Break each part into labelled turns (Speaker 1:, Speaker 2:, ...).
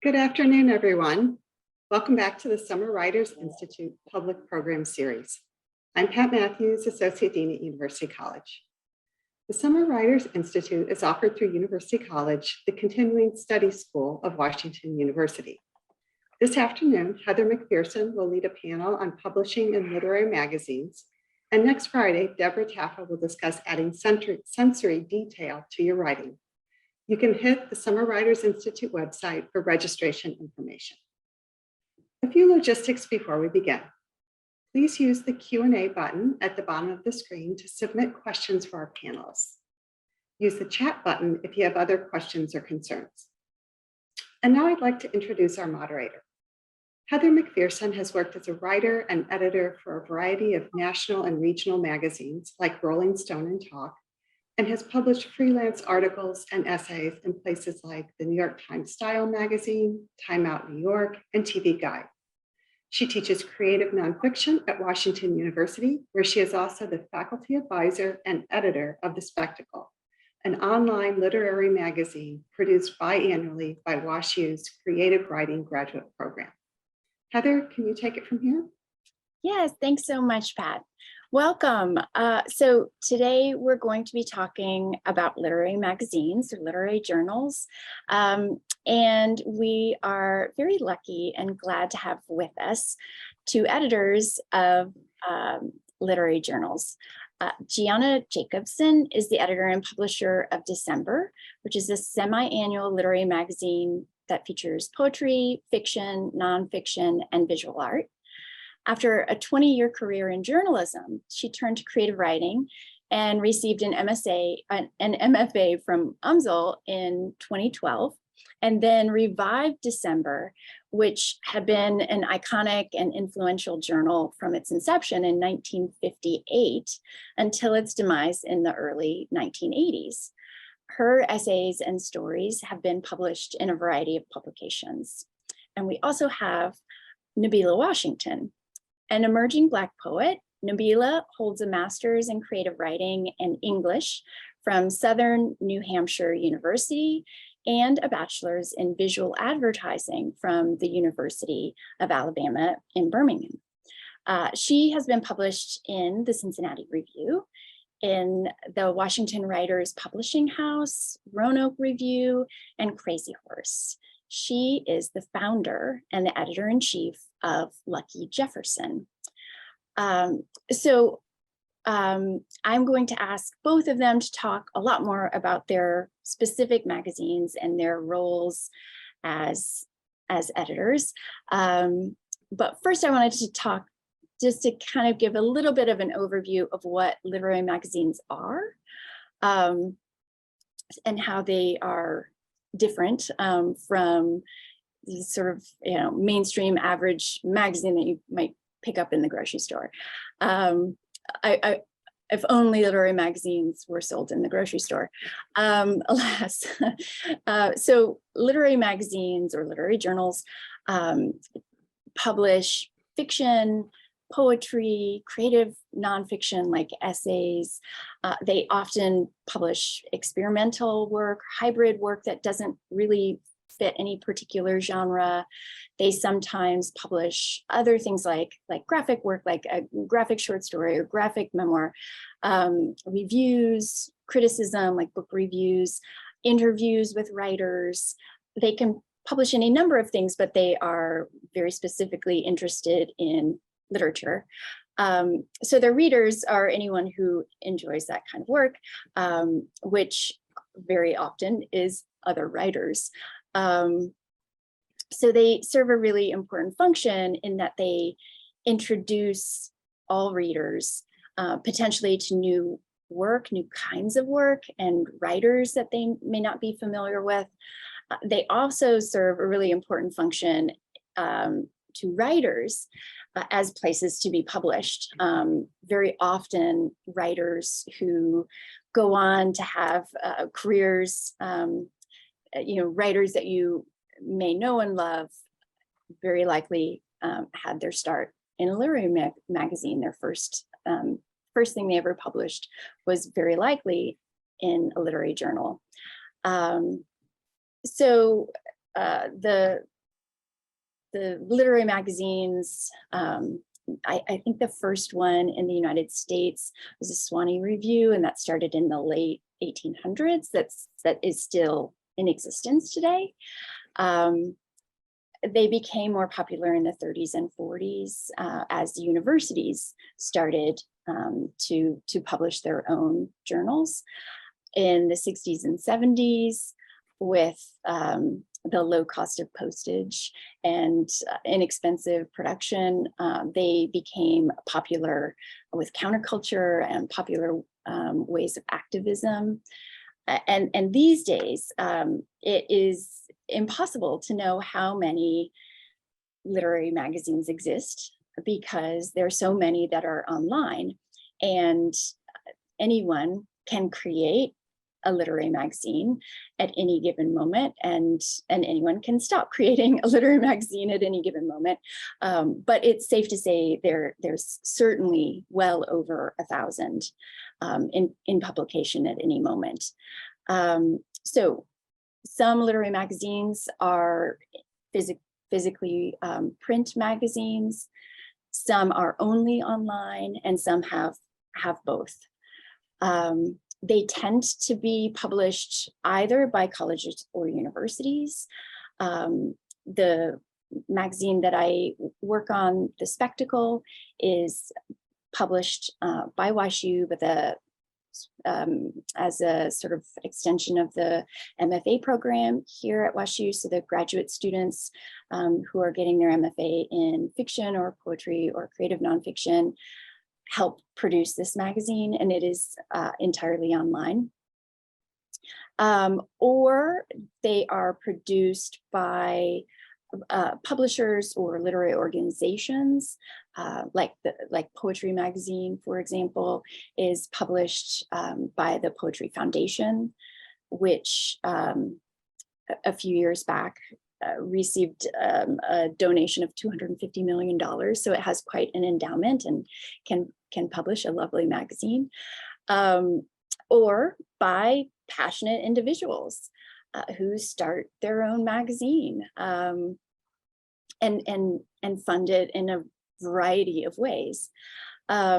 Speaker 1: Good afternoon, everyone. Welcome back to the Summer Writers Institute Public Program Series. I'm Pat Matthews, Associate Dean at University College. The Summer Writers Institute is offered through University College, the Continuing Studies School of Washington University. This afternoon, Heather McPherson will lead a panel on publishing in literary magazines. And next Friday, Deborah Taffa will discuss adding sensory detail to your writing. You can hit the Summer Writers Institute website for registration information. A few logistics before we begin. Please use the Q&A button at the bottom of the screen to submit questions for our panelists. Use the chat button if you have other questions or concerns. And now I'd like to introduce our moderator. Heather McPherson has worked as a writer and editor for a variety of national and regional magazines like Rolling Stone and Talk, and has published freelance articles and essays in places like the New York Times Style magazine, Time Out New York, and TV Guide. She teaches creative nonfiction at Washington University, where she is also the faculty advisor and editor of The Spectacle, an online literary magazine produced biannually by WashU's Creative Writing Graduate Program. Heather, can you take it from here?
Speaker 2: Yes, thanks so much, Pat. Welcome. So today we're going to be talking about literary magazines or literary journals. And we are very lucky and glad to have with us two editors of literary journals. Gianna Jacobson is the editor and publisher of December, which is a semi-annual literary magazine that features poetry, fiction, nonfiction, and visual art. After a 20-year career in journalism, she turned to creative writing and received an MFA from UMSL in 2012, and then revived December, which had been an iconic and influential journal from its inception in 1958 until its demise in the early 1980s. Her essays and stories have been published in a variety of publications. And we also have Nabila Washington. An emerging Black poet, Nabila holds a master's in creative writing and English from Southern New Hampshire University and a bachelor's in visual advertising from the University of Alabama in Birmingham. She has been published in the Cincinnati Review, in the Washington Writers Publishing House, Roanoke Review, and Crazy Horse. She is the founder and the editor-in-chief of Lucky Jefferson. I'm going to ask both of them to talk a lot more about their specific magazines and their roles as editors. But first I wanted to talk just to kind of give a little bit of an overview of what literary magazines are and how they are different from the sort of mainstream average magazine that you might pick up in the grocery store. If only literary magazines were sold in the grocery store, alas. So literary magazines or literary journals publish fiction, poetry, creative nonfiction like essays. They often publish experimental work, hybrid work that doesn't really fit any particular genre. They sometimes publish other things like graphic work, like a graphic short story or graphic memoir, reviews, criticism, like book reviews, interviews with writers. They can publish any number of things, but they are very specifically interested in literature. So their readers are anyone who enjoys that kind of work, which very often is other writers. So they serve a really important function in that they introduce all readers potentially to new work, new kinds of work, and writers that they may not be familiar with. They also serve a really important function to writers as places to be published. Very often writers who go on to have careers, writers that you may know and love, very likely had their start in a literary magazine. Their first thing they ever published was very likely in a literary journal. So the literary magazines, I think the first one in the United States was a Swanee Review, and that started in the late 1800s. That is still in existence today. They became more popular in the 30s and 40s as the universities started to publish their own journals. In the 60s and 70s, with the low cost of postage and inexpensive production, they became popular with counterculture and popular ways of activism. And these days, it is impossible to know how many literary magazines exist because there are so many that are online, and anyone can create a literary magazine at any given moment, and anyone can stop creating a literary magazine at any given moment. But it's safe to say there's certainly well over 1,000 in publication at any moment. So some literary magazines are physically print magazines, some are only online, and some have both. They tend to be published either by colleges or universities. The magazine that I work on, The Spectacle, is published by WashU, but as a sort of extension of the MFA program here at WashU. So the graduate students who are getting their MFA in fiction or poetry or creative nonfiction help produce this magazine, and it is entirely online. Or they are produced by publishers or literary organizations, like Poetry Magazine, for example, is published by the Poetry Foundation, which a few years back received a donation of $250 million. So it has quite an endowment and can publish a lovely magazine, or by passionate individuals who start their own magazine and fund it in a variety of ways. I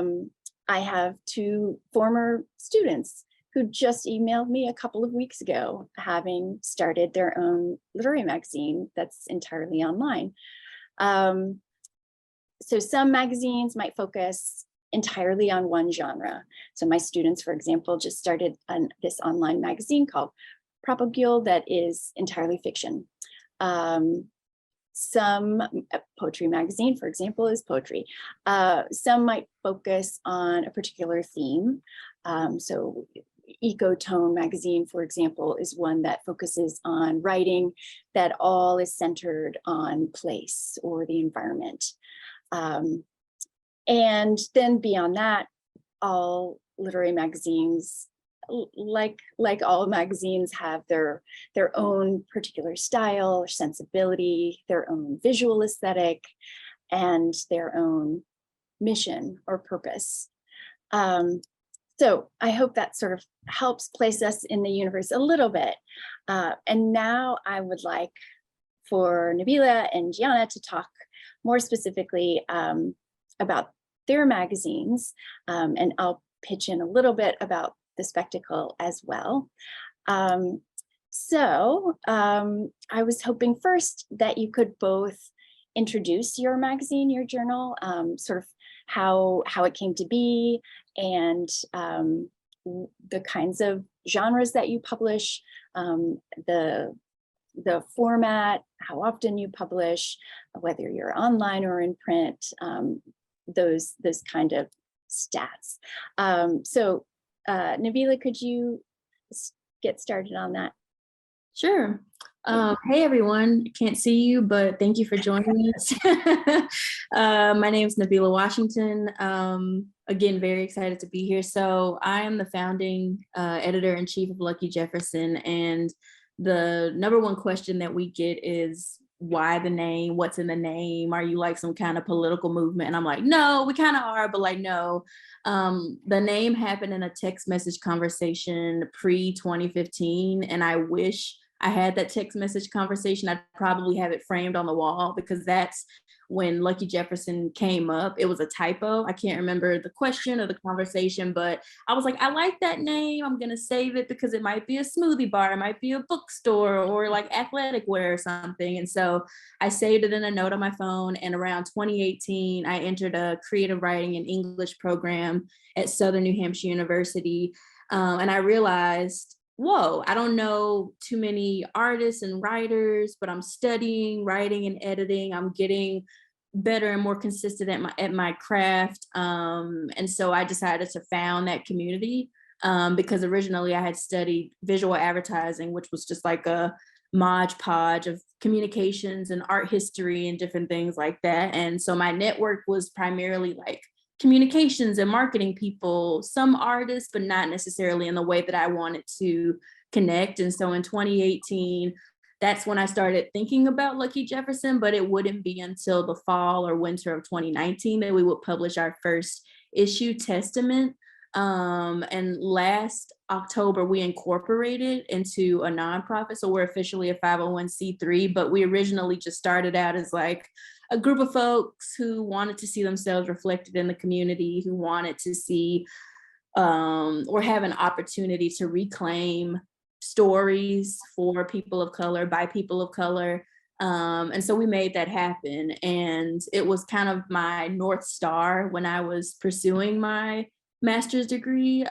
Speaker 2: have 2 former students who just emailed me a couple of weeks ago, having started their own literary magazine that's entirely online. So some magazines might focus entirely on one genre. So my students, for example, just started this online magazine called Propagule that is entirely fiction. Some Poetry Magazine, for example, is poetry. Some might focus on a particular theme. So Ecotone Magazine, for example, is one that focuses on writing that all is centered on place or the environment. And then beyond that, all literary magazines, like all magazines, have their own particular style, sensibility, their own visual aesthetic, and their own mission or purpose. So I hope that sort of helps place us in the universe a little bit. And now I would like for Nabila and Gianna to talk more specifically about their magazines, and I'll pitch in a little bit about The Spectacle as well. So I was hoping first that you could both introduce your magazine, your journal, sort of how it came to be, and the kinds of genres that you publish, the format, how often you publish, whether you're online or in print, those kind of stats. So Nabila, could you get started on that?
Speaker 3: Sure. Hey everyone, can't see you, but thank you for joining us. My name is Nabila Washington. Again, very excited to be here. So I am the founding editor-in-chief of Lucky Jefferson, and the #1 question that we get is, why the name? What's in the name? Are you like some kind of political movement? And I'm like, no, we kind of are, but like, no. The name happened in a text message conversation pre-2015, and I wish I had that text message conversation, I'd probably have it framed on the wall, because that's when Lucky Jefferson came up. It was a typo. I can't remember the question or the conversation, but I was like, I like that name. I'm going to save it because it might be a smoothie bar, it might be a bookstore, or like athletic wear or something. And so I saved it in a note on my phone. And around 2018, I entered a creative writing and English program at Southern New Hampshire University. And I realized, whoa, I don't know too many artists and writers, but I'm studying writing and editing. I'm getting better and more consistent at my craft. And so I decided to found that community, because originally I had studied visual advertising, which was just like a modge podge of communications and art history and different things like that. And so my network was primarily like communications and marketing people, some artists, but not necessarily in the way that I wanted to connect. And so in 2018, that's when I started thinking about Lucky Jefferson, but it wouldn't be until the fall or winter of 2019 that we would publish our first issue, Testament. And last October, we incorporated into a nonprofit. So we're officially a 501c3, but we originally just started out as like a group of folks who wanted to see themselves reflected in the community, who wanted to see or have an opportunity to reclaim stories for people of color, by people of color. And so we made that happen. And it was kind of my North Star when I was pursuing my master's degree,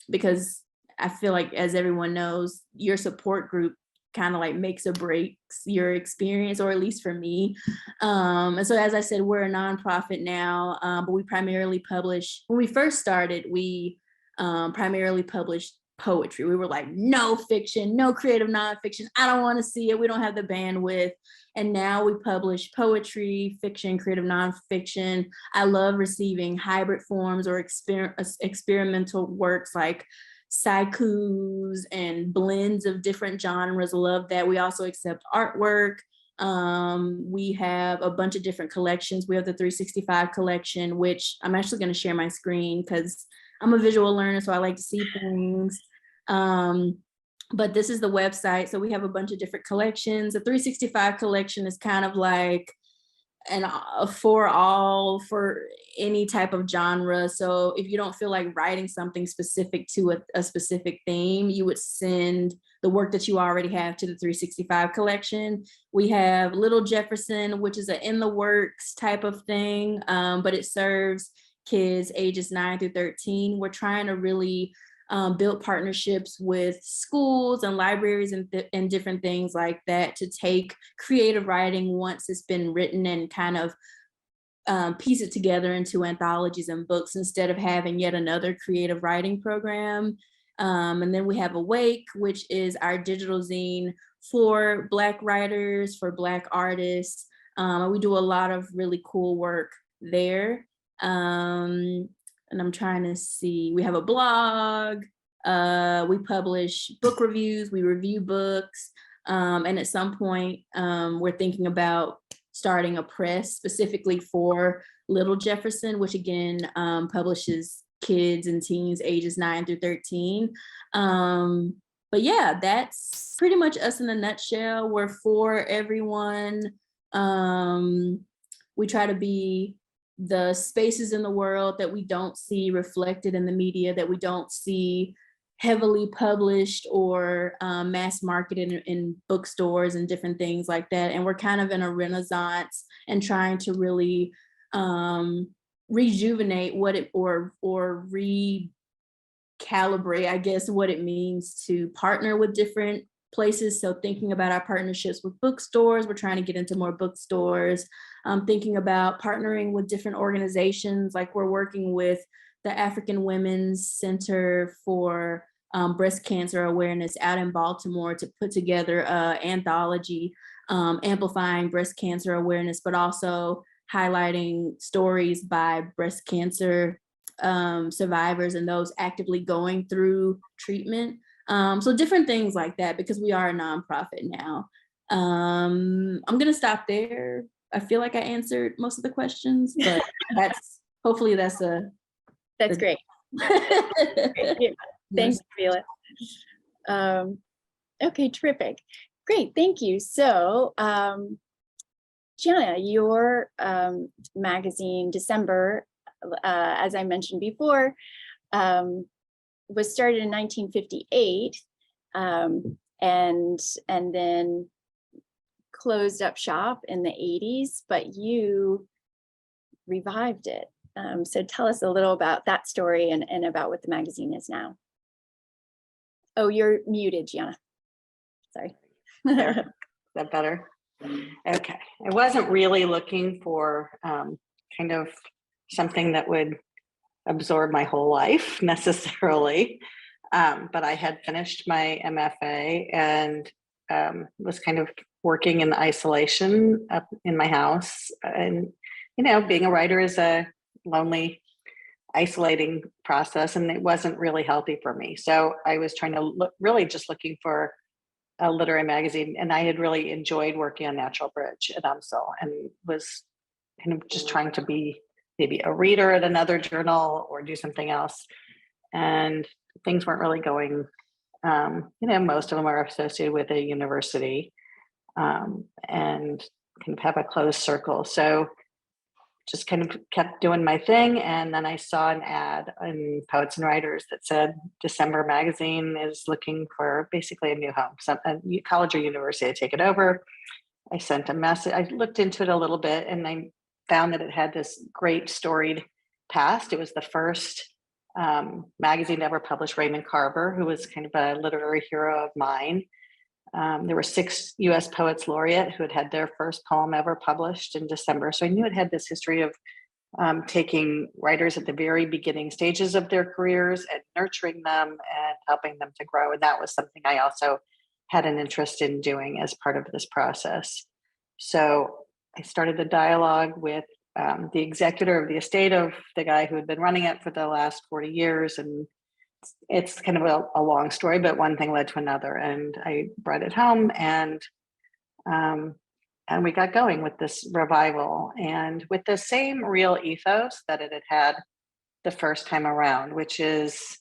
Speaker 3: because I feel like, as everyone knows, your support group kind of like makes or breaks your experience, or at least for me. And so, as I said, we're a nonprofit now, but we primarily publish, when we first started, we primarily published poetry. We were like, no fiction, no creative nonfiction. I don't want to see it. We don't have the bandwidth. And now we publish poetry, fiction, creative nonfiction. I love receiving hybrid forms or experimental works like haikus and blends of different genres. Love that. We also accept artwork. We have a bunch of different collections. We have the 365 collection, which I'm actually going to share my screen because I'm a visual learner, so I like to see things. But this is the website. So we have a bunch of different collections. The 365 collection is kind of like for any type of genre. So if you don't feel like writing something specific to a specific theme, you would send the work that you already have to the 365 collection. We have Little Jefferson, which is an in the works type of thing, but it serves kids ages 9 through 13. We're trying to really build partnerships with schools and libraries and different things like that to take creative writing once it's been written and kind of piece it together into anthologies and books instead of having yet another creative writing program. And then we have Awake, which is our digital zine for Black writers, for Black artists. We do a lot of really cool work there. And I'm trying to see, we have a blog, we publish book reviews, we review books, and at some point we're thinking about starting a press specifically for Little Jefferson, which again publishes kids and teens ages 9 through 13. But yeah, that's pretty much us in a nutshell. We're for everyone. We try to be the spaces in the world that we don't see reflected in the media, that we don't see heavily published or mass marketed in bookstores and different things like that. And we're kind of in a renaissance and trying to really rejuvenate what it or recalibrate, I guess, what it means to partner with different places. So thinking about our partnerships with bookstores, we're trying to get into more bookstores. Thinking about partnering with different organizations, like we're working with the African Women's Center for Breast Cancer Awareness out in Baltimore to put together an anthology amplifying breast cancer awareness, but also highlighting stories by breast cancer survivors and those actively going through treatment. So different things like that, because we are a nonprofit now. I'm gonna stop there. I feel like I answered most of the questions, but hopefully that's
Speaker 2: great. Thanks, Nabila. Okay, terrific. Great, thank you. So, Gianna, your magazine, December, as I mentioned before, was started in 1958 and then closed up shop in the 80s, but you revived it. So tell us a little about that story and about what the magazine is now. Oh, you're muted, Gianna. Sorry.
Speaker 1: There. Is that better? Okay. I wasn't really looking for kind of something that would absorb my whole life necessarily, but I had finished my MFA and was kind of working in isolation up in my house. And, you know, being a writer is a lonely, isolating process, and it wasn't really healthy for me. So I was trying to look, really just looking for a literary magazine, and I had really enjoyed working on Natural Bridge at UMSL and was kind of just trying to be maybe a reader at another journal or do something else. And things weren't really going, you know, most of them are associated with a university and kind of have a closed circle. So just kind of kept doing my thing. And then I saw an ad in Poets and Writers that said December magazine is looking for basically a new home, some a college or university to take it over. I sent a message. I looked into it a little bit and I found that it had this great storied past. It was the first magazine to ever publish Raymond Carver, who was kind of a literary hero of mine. There were 6 US Poets Laureate who had had their first poem ever published in December. So I knew it had this history of taking writers at the very beginning stages of their careers and nurturing them and helping them to grow. And that was something I also had an interest in doing as part of this process. So I started a dialogue with the executor of the estate of the guy who had been running it for the last 40 years. And it's kind of a long story, but one thing led to another. And I brought it home and we got going with this revival and with the same real ethos that it had had the first time around, which is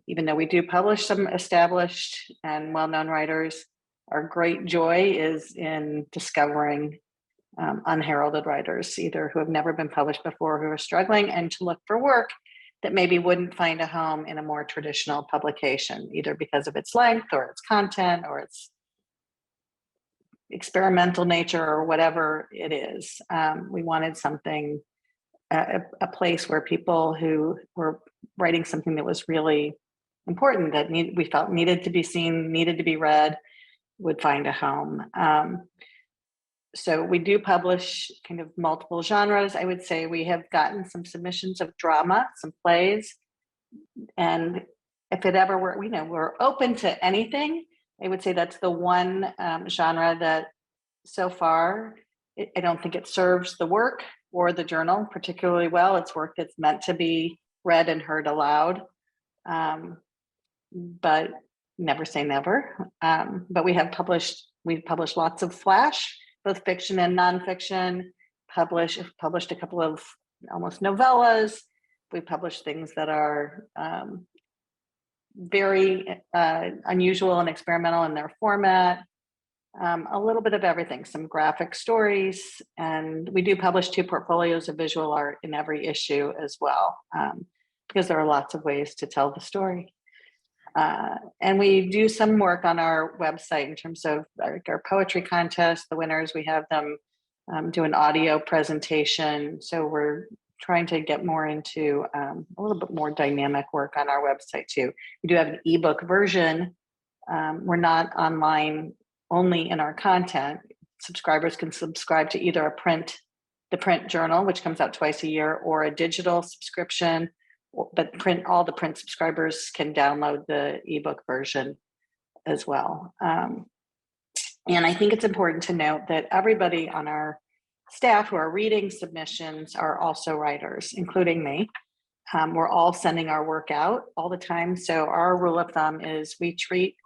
Speaker 1: even though we do publish some established and well-known writers, our great joy is in discovering unheralded writers, either who have never been published before, who are struggling, and to look for work that maybe wouldn't find a home in a more traditional publication, either because of its length or its content or its experimental nature or whatever it is. We wanted something, a place where people who were writing something that was really important, that we felt needed to be seen, needed to be read, would find a home. So we do publish kind of multiple genres. I would say we have gotten some submissions of drama, some plays, and if it ever were, you know, we're open to anything. I would say that's the one genre that so far, I don't think it serves the work or the journal particularly well. It's work that's meant to be read and heard aloud, but never say never. But we've published lots of flash, both fiction and nonfiction, published a couple of almost novellas. We publish things that are very unusual and experimental in their format, a little bit of everything, some graphic stories, and we do publish 2 portfolios of visual art in every issue as well, because there are lots of ways to tell the story. And we do some work on our website in terms of our poetry contest. The winners, we have them do an audio presentation. So we're trying to get more into a little bit more dynamic work on our website too. We do have an ebook version. We're not online only in our content. Subscribers can subscribe to either the print journal, which comes out twice a year, or a digital subscription. But all the print subscribers can download the ebook version as well. And I think it's important to note that everybody on our staff who are reading submissions are also writers, including me. We're all sending our work out all the time. So our rule of thumb is we treat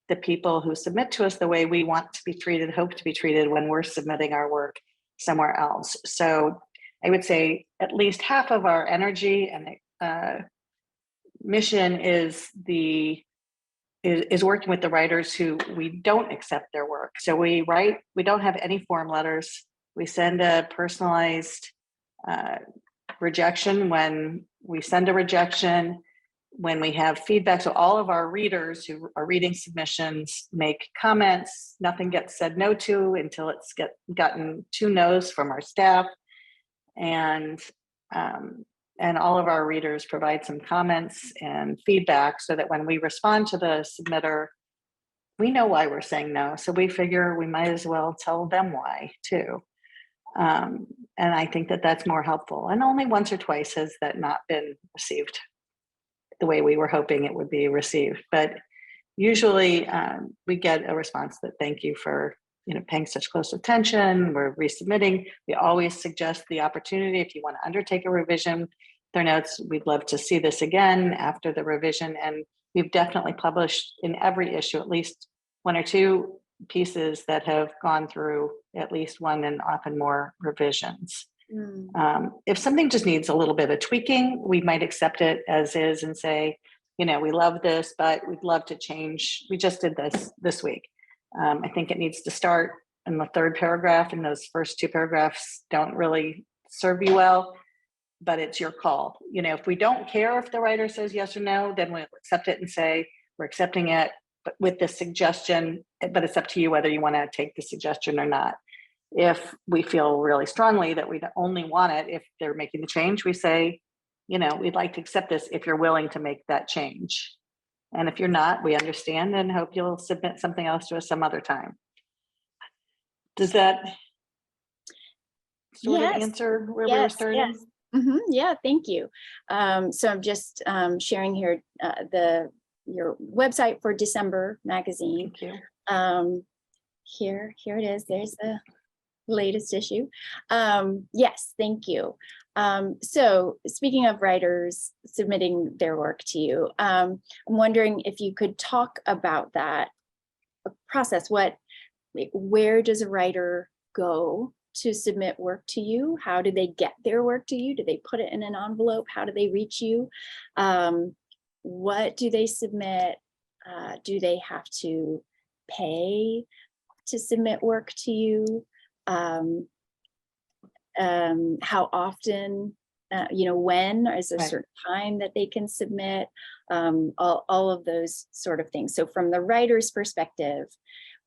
Speaker 1: the people who submit to us the way we want to be treated, hope to be treated when we're submitting our work somewhere else. So I would say at least half of our energy and mission is the
Speaker 4: is working with the writers who we don't accept their work. So we don't have any form letters. We send a personalized rejection when we send a rejection, when we have feedback. So all of our readers who are reading submissions make comments. Nothing gets said no to until it's gotten 2 no's from our staff. And all of our readers provide some comments and feedback so that when we respond to the submitter, we know why we're saying no. So we figure we might as well tell them why too. And I think that that's more helpful. And only once or twice has that not been received the way we were hoping it would be received. But usually we get a response that thank you for paying such close attention. We're resubmitting. We always suggest the opportunity if you want to undertake a revision. Their notes, we'd love to see this again after the revision. And we've definitely published in every issue at least 1 or 2 pieces that have gone through at least 1 and often more revisions. If something just needs a little bit of tweaking, we might accept it as is and say, we love this, but we'd love to change. We just did this week. I think it needs to start in the 3rd paragraph, and those first 2 paragraphs don't really serve you well, but it's your call. If we don't care if the writer says yes or no, then we'll accept it and say, we're accepting it, but with this suggestion, but it's up to you whether you want to take the suggestion or not. If we feel really strongly that we only want it if they're making the change, we say, we'd like to accept this if you're willing to make that change. And if you're not, we understand and hope you'll submit something else to us some other time. Does that sort of answer where we were starting?
Speaker 2: Yes. Yeah, thank you. So I'm just sharing here your website for December magazine.
Speaker 4: Thank you.
Speaker 2: Here it is. There's the latest issue. Yes, thank you. So speaking of writers submitting their work to you, I'm wondering if you could talk about that process. Where does a writer go to submit work to you? How do they get their work to you? Do they put it in an envelope? How do they reach you? What do they submit? Do they have to pay to submit work to you? How often, when, or is there a certain time that they can submit? All of those sort of things. So from the writer's perspective,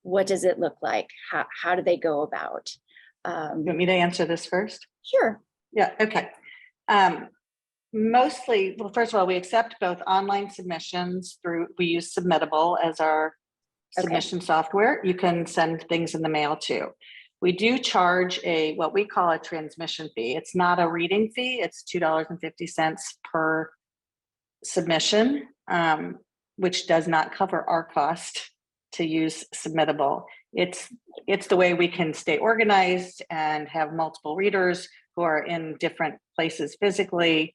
Speaker 2: what does it look like? How do they go about?
Speaker 4: You want me to answer this first?
Speaker 2: Sure.
Speaker 4: Yeah, okay. Mostly, well, first of all, we accept both online submissions we use Submittable as our submission software. You can send things in the mail too. We do charge what we call a transmission fee. It's not a reading fee. It's $2.50 per submission, which does not cover our cost to use Submittable. It's the way we can stay organized and have multiple readers who are in different places physically,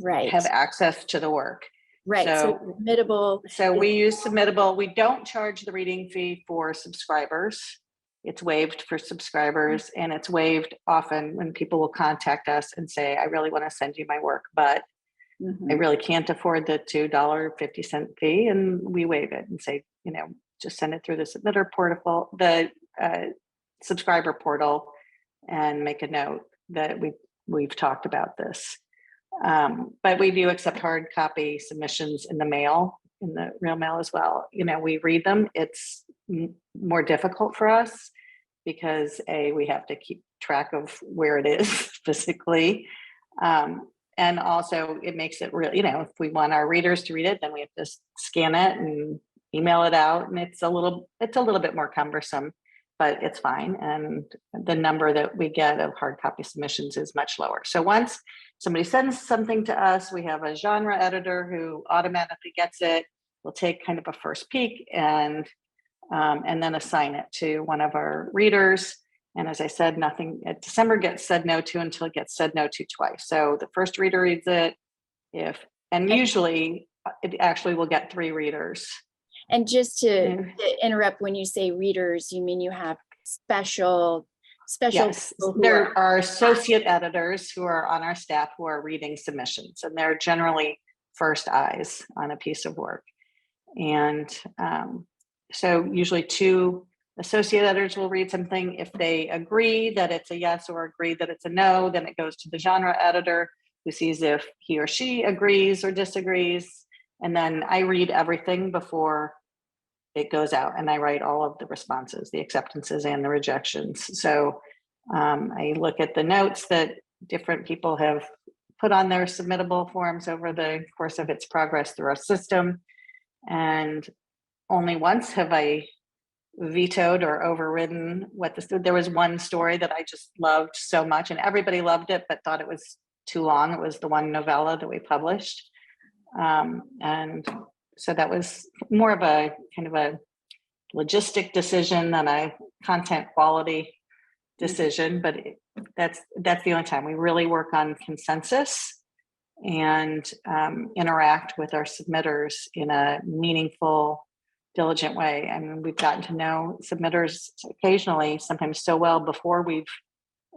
Speaker 4: have access to the work.
Speaker 2: Right. So Submittable.
Speaker 4: So we use Submittable. We don't charge the reading fee for subscribers. It's waived for subscribers, and it's waived often when people will contact us and say, I really want to send you my work, but I really can't afford the $2.50 fee. And we waive it and say, just send it through the submitter portal, the subscriber portal, and make a note that we've talked about this. But we do accept hard copy submissions in the mail, in the real mail as well. We read them. It's more difficult for us because we have to keep track of where it is physically. And also it makes it real, if we want our readers to read it, then we have to scan it and email it out. And it's a little bit more cumbersome, but it's fine. And the number that we get of hard copy submissions is much lower. So once somebody sends something to us, we have a genre editor who automatically gets it. We'll take kind of a first peek and then assign it to one of our readers. And as I said, nothing at December gets said no to until it gets said no to twice. So the first reader reads it, usually it actually will get 3 readers.
Speaker 2: And just to interrupt, when you say readers, you mean you have special
Speaker 4: Yes, there are associate editors who are on our staff who are reading submissions, and they're generally first eyes on a piece of work. And so usually 2 associate editors will read something. If they agree that it's a yes or agree that it's a no, then it goes to the genre editor, who sees if he or she agrees or disagrees. And then I read everything before it goes out, and I write all of the responses, the acceptances and the rejections. So I look at the notes that different people have put on their submittable forms over the course of its progress through our system. And only once have I vetoed or overridden there was one story that I just loved so much, and everybody loved it, but thought it was too long. It was the one novella that we published. And so that was more of a kind of a logistic decision than a content quality decision, but that's the only time we really work on consensus and interact with our submitters in a meaningful, diligent way. I mean, we've gotten to know submitters occasionally, sometimes so well, before we've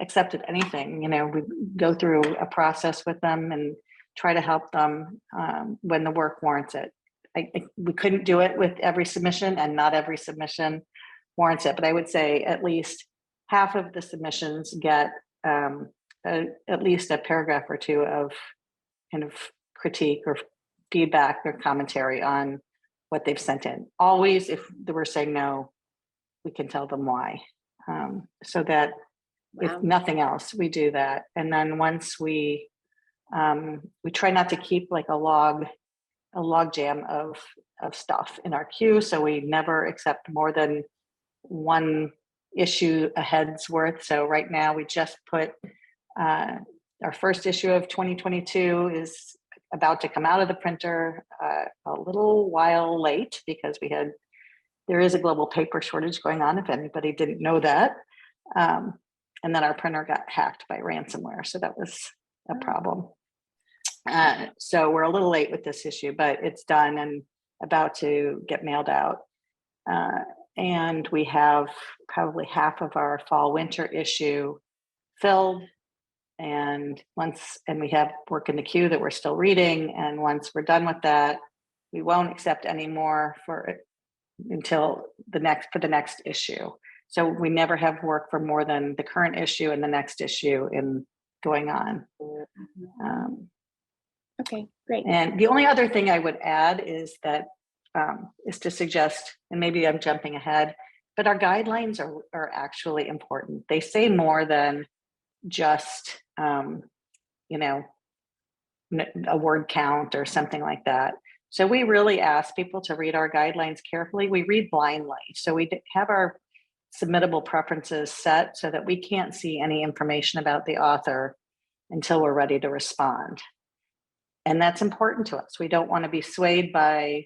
Speaker 4: accepted anything. You know, we go through a process with them and try to help them when the work warrants it. We couldn't do it with every submission, and not every submission warrants it, but I would say at least half of the submissions get at least a paragraph or 2 of kind of critique or feedback or commentary on what they've sent in. Always, if we're saying no, we can tell them why. So that if nothing else, we do that. And then once we try not to keep like a log jam of stuff in our queue. So we never accept more than 1 issue a head's worth. So right now we just put our first issue of 2022 is about to come out of the printer a little while late, because there is a global paper shortage going on, if anybody didn't know that. And then our printer got hacked by ransomware. So that was a problem. So we're a little late with this issue, but it's done and about to get mailed out. And we have probably half of our fall winter issue filled. And we have work in the queue that we're still reading. And once we're done with that, we won't accept any more until the next issue. So we never have work for more than the current issue and the next issue in going on.
Speaker 2: Okay, great.
Speaker 4: And the only other thing I would add is to suggest, and maybe I'm jumping ahead, but our guidelines are actually important. They say more than just, a word count or something like that. So we really ask people to read our guidelines carefully. We read blindly. So we have our submittable preferences set so that we can't see any information about the author until we're ready to respond. And that's important to us. We don't want to be swayed by,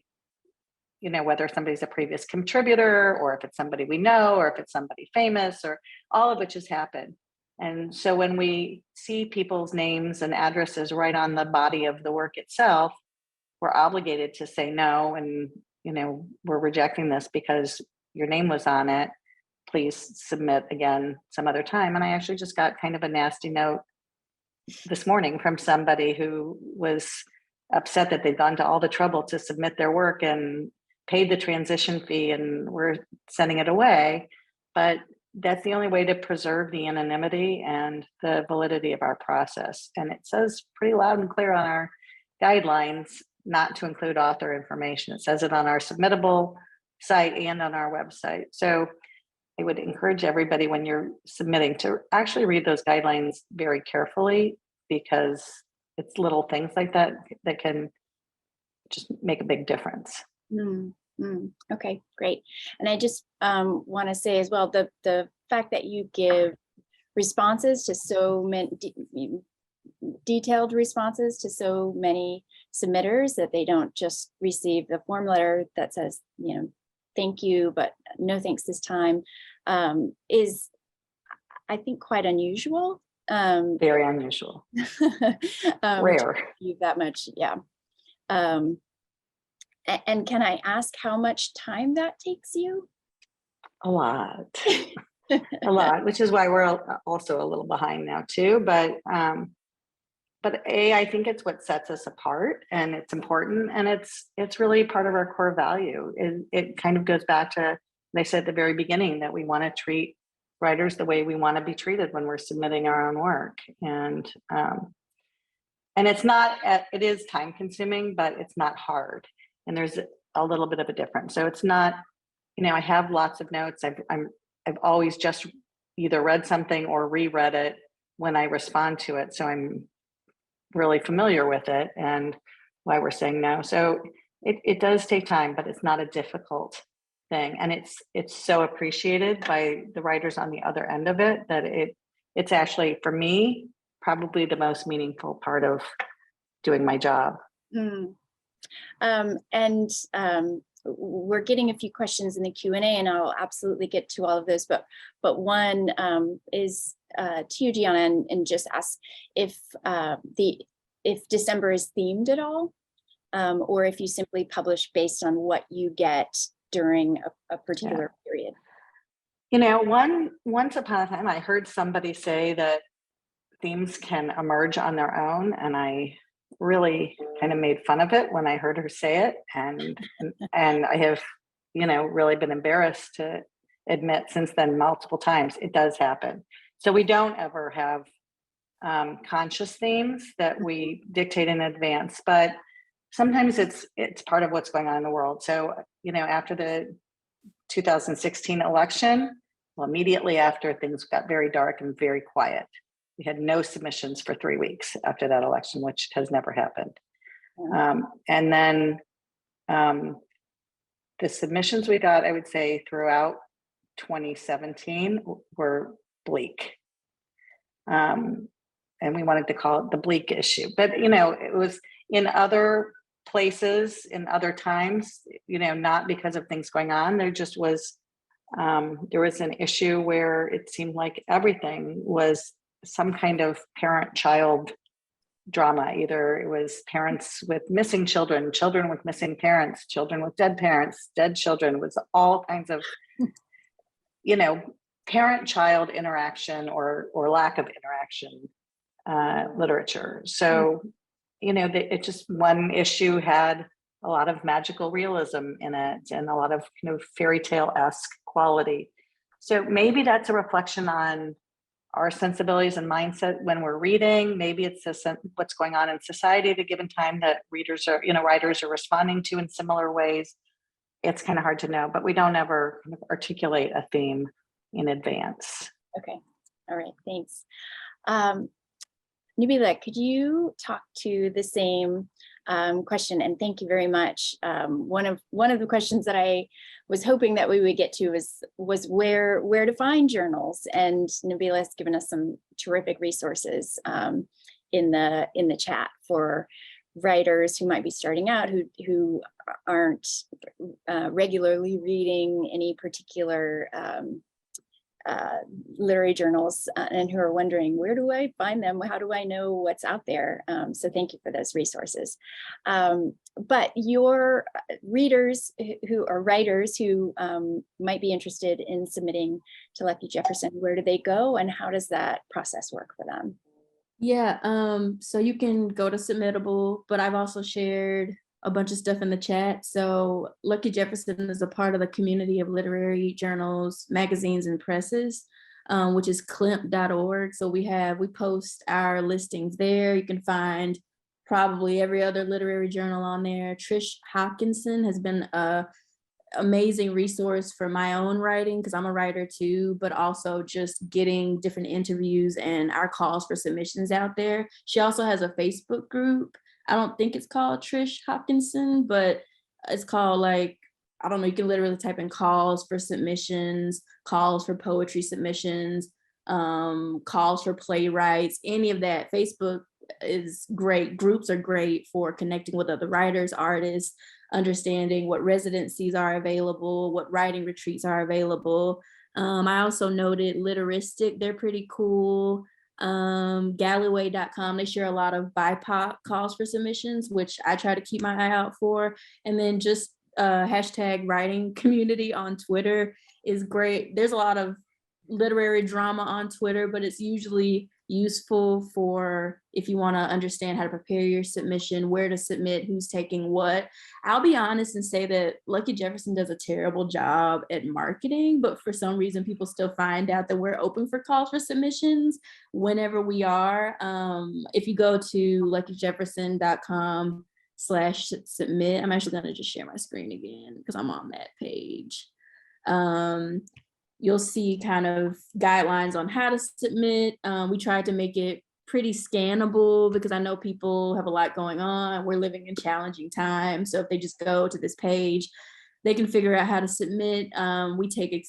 Speaker 4: whether somebody's a previous contributor, or if it's somebody we know, or if it's somebody famous, or all of which has happened. And so when we see people's names and addresses right on the body of the work itself, we're obligated to say no, and we're rejecting this because your name was on it. Please submit again some other time. And I actually just got kind of a nasty note this morning from somebody who was upset that they'd gone to all the trouble to submit their work and paid the transition fee, and we're sending it away. But that's the only way to preserve the anonymity and the validity of our process. And it says pretty loud and clear on our guidelines not to include author information. It says it on our submittable site and on our website. So I would encourage everybody, when you're submitting, to actually read those guidelines very carefully, because it's little things like that that can just make a big difference.
Speaker 2: Okay, great. And I just want to say as well, the fact that you give responses to so many detailed responses to so many submitters, that they don't just receive the form letter that says, thank you, but no thanks this time, is, I think, quite unusual.
Speaker 4: Very unusual. Rare.
Speaker 2: That much, yeah. And can I ask how much time that takes you?
Speaker 4: A lot. A lot, which is why we're also a little behind now too. But but I think it's what sets us apart, and it's important, and it's really part of our core value. It kind of goes back to what I said at the very beginning, that we want to treat writers the way we want to be treated when we're submitting our own work. And it's not, it is time consuming, but it's not hard. And there's a little bit of a difference. So it's not, I have lots of notes. I've always just either read something or reread it when I respond to it. So I'm really familiar with it and why we're saying no. So it does take time, but it's not a difficult thing. And it's so appreciated by the writers on the other end of it, that it's actually, for me, probably the most meaningful part of doing my job.
Speaker 2: We're getting a few questions in the Q&A, and I'll absolutely get to all of those. But one is to you, Gianna, and just ask if December is themed at all, or if you simply publish based on what you get during a particular period.
Speaker 4: Once upon a time, I heard somebody say that themes can emerge on their own, and I really kind of made fun of it when I heard her say it, and I have really been embarrassed to admit since then multiple times it does happen. So we don't ever have conscious themes that we dictate in advance, but sometimes it's part of what's going on in the world. So after the 2016 election, well, immediately after, things got very dark and very quiet. We had no submissions for 3 weeks after that election, which has never happened. And then the submissions we got, I would say, throughout 2017 were bleak. And we wanted to call it the bleak issue. But, it was in other places, in other times, not because of things going on. There just was, there was an issue where it seemed like everything was some kind of parent-child drama. Either it was parents with missing children, children with missing parents, children with dead parents, dead children, was all kinds of, parent-child interaction or lack of interaction literature. So, it just, one issue had a lot of magical realism in it and a lot of kind of fairy tale-esque quality. So maybe that's a reflection on our sensibilities and mindset when we're reading. Maybe it's what's going on in society at a given time that readers are, writers are responding to in similar ways. It's kind of hard to know, but we don't ever kind of articulate a theme in advance.
Speaker 2: Okay. All right. Thanks. Nabila, could you talk to the same question? And thank you very much. One of the questions that I was hoping that we would get to was where to find journals, and Nabila has given us some terrific resources in the chat for writers who might be starting out, who aren't regularly reading any particular literary journals, and who are wondering, where do I find them? How do I know what's out there? So thank you for those resources. But your readers who are writers who might be interested in submitting to Lucky Jefferson, where do they go, and how does that process work for them?
Speaker 3: Yeah, so you can go to Submittable, but I've also shared a bunch of stuff in the chat. So Lucky Jefferson is a part of the community of literary journals, magazines, and presses, which is climp.org. So we post our listings there. You can find probably every other literary journal on there. Trish Hopkinson has been a amazing resource for my own writing, because I'm a writer too, but also just getting different interviews and our calls for submissions out there. She also has a Facebook group. I don't think it's called Trish Hopkinson, but it's called, like, I don't know, you can literally type in calls for submissions, calls for poetry submissions, calls for playwrights, any of that. Facebook is great. Groups are great for connecting with other writers, artists, understanding what residencies are available, what writing retreats are available. I also noted Literistic, they're pretty cool. Galloway.com, they share a lot of BIPOC calls for submissions, which I try to keep my eye out for. And then just hashtag writing community on Twitter is great. There's a lot of literary drama on Twitter, but it's usually, useful for if you want to understand how to prepare your submission, where to submit, who's taking what. I'll be honest and say that Lucky Jefferson does a terrible job at marketing, but for some reason people still find out that we're open for calls for submissions whenever we are. If you go to luckijefferson.com/submit, I'm actually going to just share my screen again because I'm on that page. You'll see kind of guidelines on how to submit. We tried to make it pretty scannable because I know people have a lot going on. We're living in challenging times. So if they just go to this page, they can figure out how to submit. We take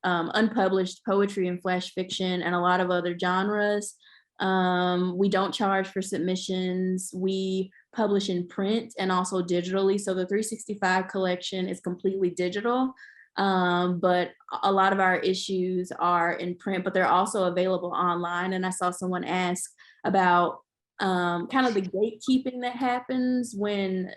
Speaker 3: unpublished poetry and flash fiction and a lot of other genres. We don't charge for submissions. We publish in print and also digitally. So the 365 collection is completely digital. But a lot of our issues are in print, but they're also available online. And I saw someone ask about kind of the gatekeeping that happens when,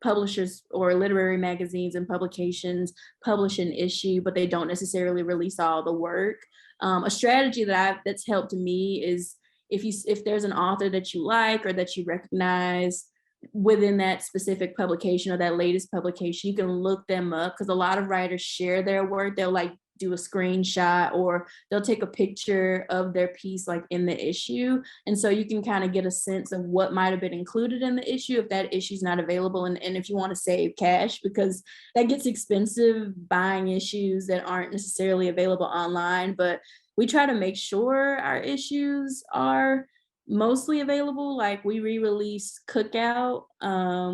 Speaker 3: publishers or literary magazines and publications publish an issue, but they don't necessarily release all the work. A strategy that's helped me is if there's an author that you like or that you recognize within that specific publication or that latest publication, you can look them up because a lot of writers share their work. They'll do a screenshot or they'll take a picture of their piece in the issue. And so you can kind of get a sense of what might have been included in the issue if that issue is not available. And if you want to save cash, because that gets expensive buying issues that aren't necessarily available online, but we try to make sure our issues are mostly available. We re-release Cookout,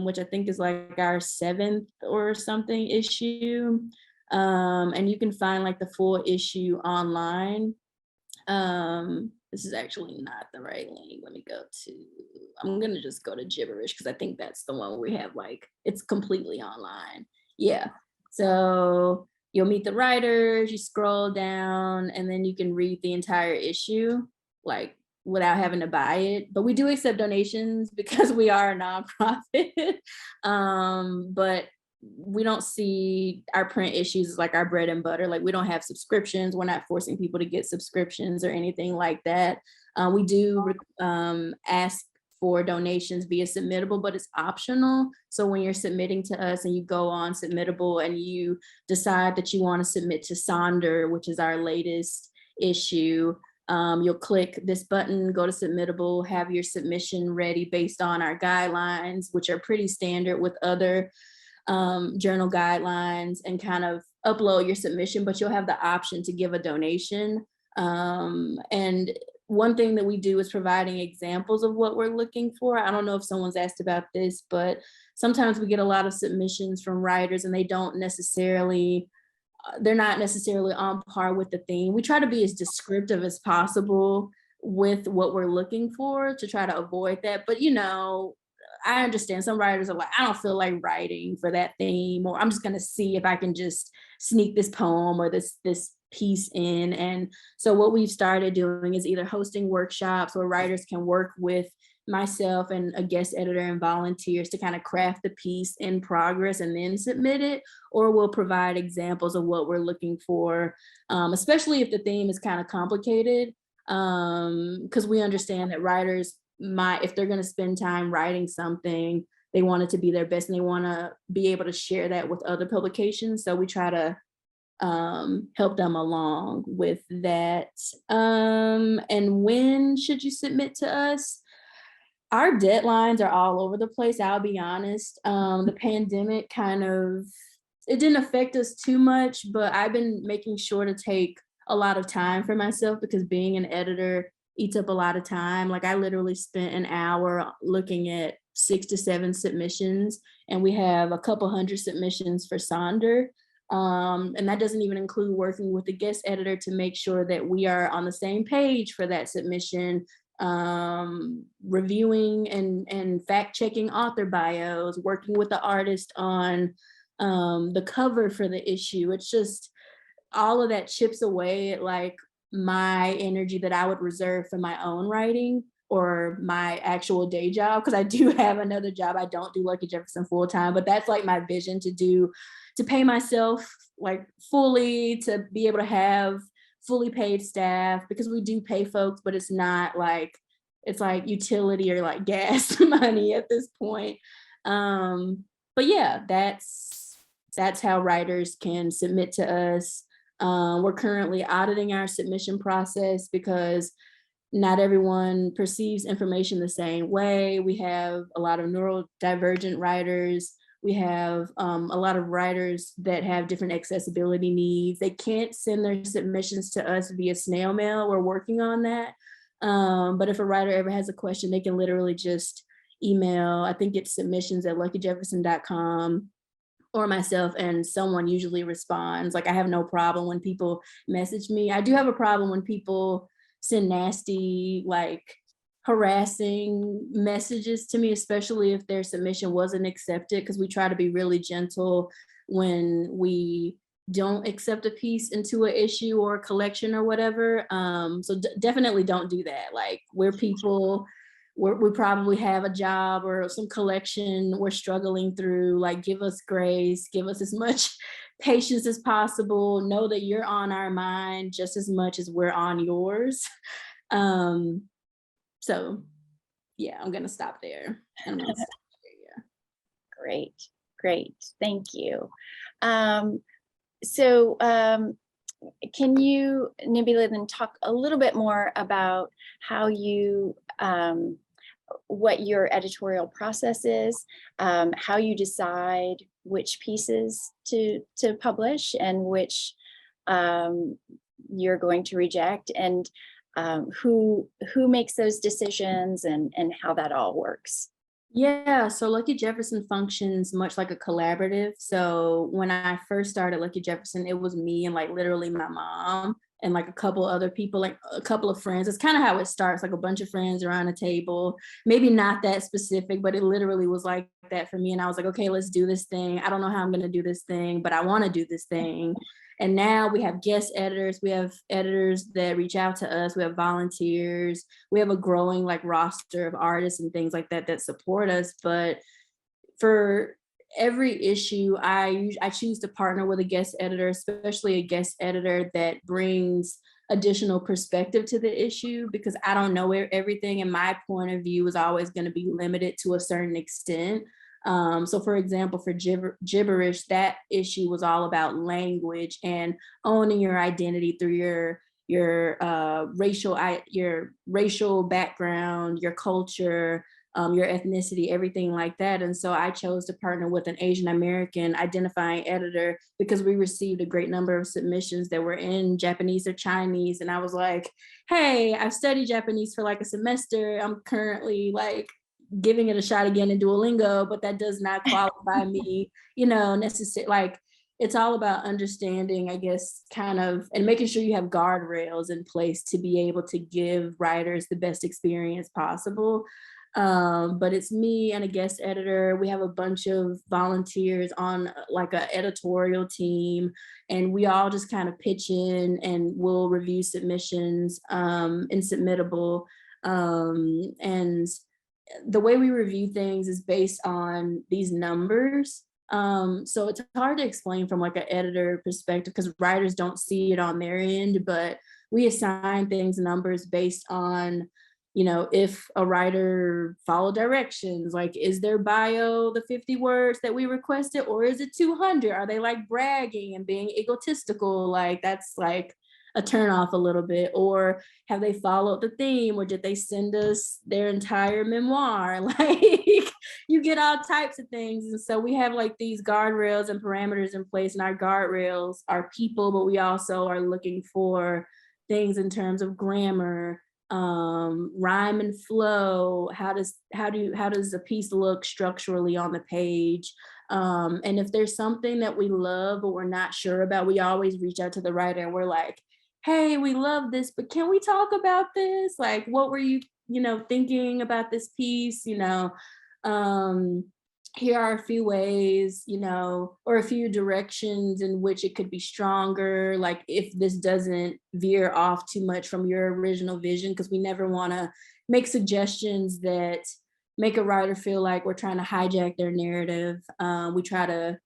Speaker 3: which I think is our 7th or something issue. And you can find the full issue online. This is actually not the right link. I'm gonna just go to Gibberish because I think that's the one where we have it's completely online. Yeah, so you'll meet the writers, you scroll down, and then you can read the entire issue without having to buy it. But we do accept donations because we are a nonprofit. But we don't see our print issues as our bread and butter. We don't have subscriptions. We're not forcing people to get subscriptions or anything like that. We do ask for donations via Submittable, but it's optional. So when you're submitting to us and you go on Submittable and you decide that you want to submit to Sonder, which is our latest issue, you'll click this button, go to Submittable, have your submission ready based on our guidelines, which are pretty standard with other journal guidelines, and kind of upload your submission, but you'll have the option to give a donation. And one thing that we do is providing examples of what we're looking for. I don't know if someone's asked about this, but sometimes we get a lot of submissions from writers and they're not necessarily on par with the theme. We try to be as descriptive as possible with what we're looking for to try to avoid that. But I understand some writers are I don't feel like writing for that theme, or I'm just going to see if I can just sneak this poem or this piece in. And so what we've started doing is either hosting workshops where writers can work with myself and a guest editor and volunteers to kind of craft the piece in progress and then submit it, or we'll provide examples of what we're looking for, especially if the theme is kind of complicated, because we understand that writers if they're going to spend time writing something, they want it to be their best and they want to be able to share that with other publications. So we try to help them along with that. And when should you submit to us? Our deadlines are all over the place, I'll be honest. The pandemic it didn't affect us too much, but I've been making sure to take a lot of time for myself because being an editor eats up a lot of time. I literally spent an hour looking at 6 to 7 submissions, and we have a couple hundred submissions for Sonder. And that doesn't even include working with the guest editor to make sure that we are on the same page for that submission, reviewing and fact-checking author bios, working with the artist on the cover for the issue. It's just all of that chips away at my energy that I would reserve for my own writing or my actual day job, because I do have another job. I don't do Lucky Jefferson full time, but that's my vision to pay myself fully, to be able to have fully paid staff, because we do pay folks, but it's not like, it's like utility or like gas money at this point. But yeah, that's how writers can submit to us. We're currently auditing our submission process because not everyone perceives information the same way. We have a lot of neurodivergent writers. We have a lot of writers that have different accessibility needs. They can't send their submissions to us via snail mail. We're working on that. But if a writer ever has a question, they can literally just email, I think it's submissions@luckyjefferson.com, or myself, and someone usually responds. Like, I have no problem when people message me. I do have a problem when people send nasty, like harassing messages to me, especially if their submission wasn't accepted, because we try to be really gentle when we don't accept a piece into an issue or a collection or whatever. So definitely don't do that. Like, we're people, we probably have a job or some collection we're struggling through. Like, give us grace, give us as much patience as possible. Know that you're on our mind just as much as we're on yours. So yeah, I'm gonna stop there.
Speaker 2: Great, great, thank you. So can you, Nabila, then talk a little bit more about how you, what your editorial process is, how you decide which pieces to publish and which you're going to reject, and who makes those decisions, and how that all works?
Speaker 3: Yeah, so Lucky Jefferson functions much like a collaborative. So when I first started Lucky Jefferson, it was me and like literally my mom and like a couple other people, like a couple of friends. It's kind of how it starts, like a bunch of friends around a table. Maybe not that specific, but it literally was like that for me. And I was like, okay, let's do this thing. I don't know how I'm going to do this thing, but I want to do this thing. And now we have guest editors, we have editors that reach out to us, we have volunteers, we have a growing like roster of artists and things like that that support us. But for every issue, I choose to partner with a guest editor, especially a guest editor that brings additional perspective to the issue, because I don't know everything, and my point of view is always going to be limited to a certain extent. So for example, for gibberish, that issue was all about language and owning your identity through your racial background, your culture, your ethnicity, everything like that. And so I chose to partner with an Asian American identifying editor because we received a great number of submissions that were in Japanese or Chinese. And I was like, hey, I've studied Japanese for like a semester. I'm currently like giving it a shot again in Duolingo, but that does not qualify me, necessarily. Like, it's all about understanding, I guess, kind of, and making sure you have guardrails in place to be able to give writers the best experience possible. But it's me and a guest editor. We have a bunch of volunteers on like an editorial team, and we all just kind of pitch in and we'll review submissions in Submittable. And the way we review things is based on these numbers. So it's hard to explain from like an editor perspective because writers don't see it on their end, but we assign things numbers based on, if a writer followed directions, like, is their bio the 50 words that we requested, or is it 200? Are they like bragging and being egotistical? Like, that's like a turn off a little bit. Or have they followed the theme, or did they send us their entire memoir? Like, you get all types of things. And so we have like these guardrails and parameters in place, and our guardrails are people, but we also are looking for things in terms of grammar, rhyme and flow. How does a piece look structurally on the page? And if there's something that we love but we're not sure about, we always reach out to the writer and we're like, hey, we love this, but can we talk about this? Like, what were you, thinking about this piece? Here are a few ways, or a few directions in which it could be stronger. Like, if this doesn't veer off too much from your original vision, because we never want to make suggestions that make a writer feel like we're trying to hijack their narrative. We try to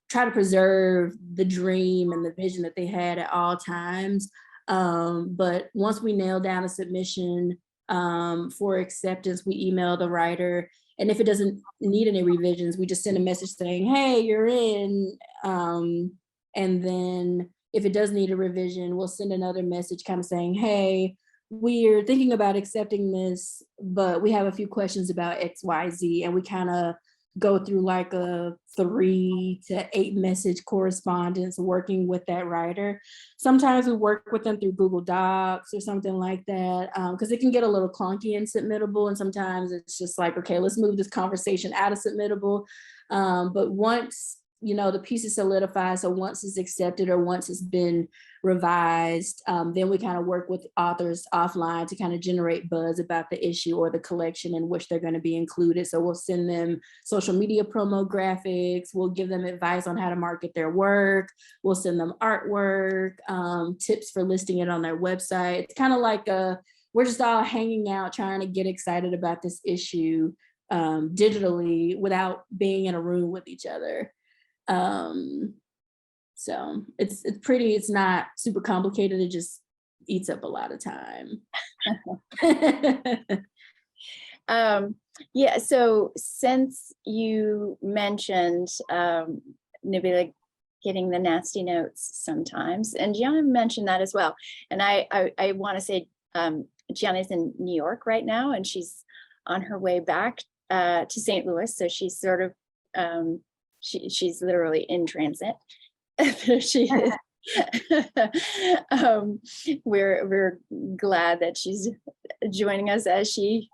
Speaker 3: try to preserve the dream and the vision that they had at all times. But once we nail down a submission for acceptance, we email the writer. And if it doesn't need any revisions, we just send a message saying, hey, you're in. And then if it does need a revision, we'll send another message kind of saying, hey, we're thinking about accepting this, but we have a few questions about XYZ. And we kind of go through like a 3 to 8 message correspondence working with that writer. Sometimes we work with them through Google Docs or something like that, because it can get a little clunky and submittable. And sometimes it's just like, okay, let's move this conversation out of submittable. But once, you know, the piece is solidified, so once it's accepted or once it's been revised, then we kind of work with authors offline to kind of generate buzz about the issue or the collection in which they're going to be included. So we'll send them social media promo graphics, we'll give them advice on how to market their work, we'll send them artwork, tips for listing it on their website. It's kind of like we're just all hanging out trying to get excited about this issue digitally without being in a room with each other. So it's not super complicated. It just eats up a lot of time.
Speaker 2: Yeah, so since you mentioned Nabila getting the nasty notes sometimes, and Gianna mentioned that as well. And I want to say Gianna's in New York right now, and she's on her way back to St. Louis. So she's sort of she's literally in transit. She is. We're glad that she's joining us as she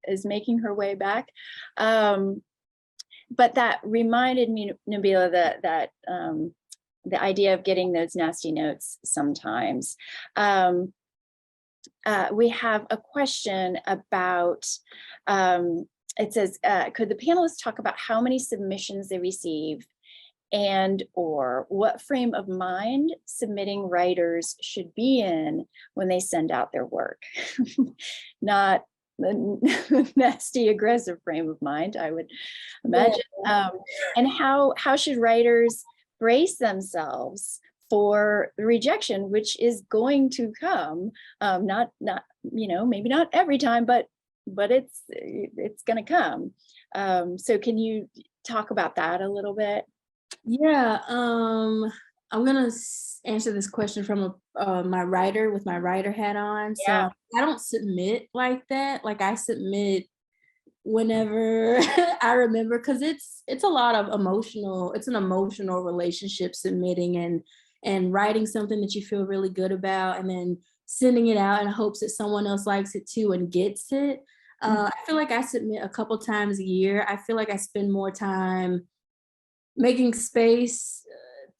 Speaker 2: is making her way back. But that reminded me, Nabila, that the idea of getting those nasty notes sometimes. We have a question about, it says, could the panelists talk about how many submissions they receive and or what frame of mind submitting writers should be in when they send out their work? Not the nasty, aggressive frame of mind, I would imagine. And how should writers brace themselves for the rejection, which is going to come? Not maybe not every time, but it's going to come. So can you talk about that a little bit?
Speaker 3: Yeah, I'm gonna answer this question from my writer with my writer hat on. So
Speaker 2: Yeah.
Speaker 3: I don't submit like that. Like I submit whenever I remember, because it's a lot of it's an emotional relationship submitting and writing something that you feel really good about and then sending it out in hopes that someone else likes it too and gets it. I feel like I submit a couple times a year. I feel like I spend more time making space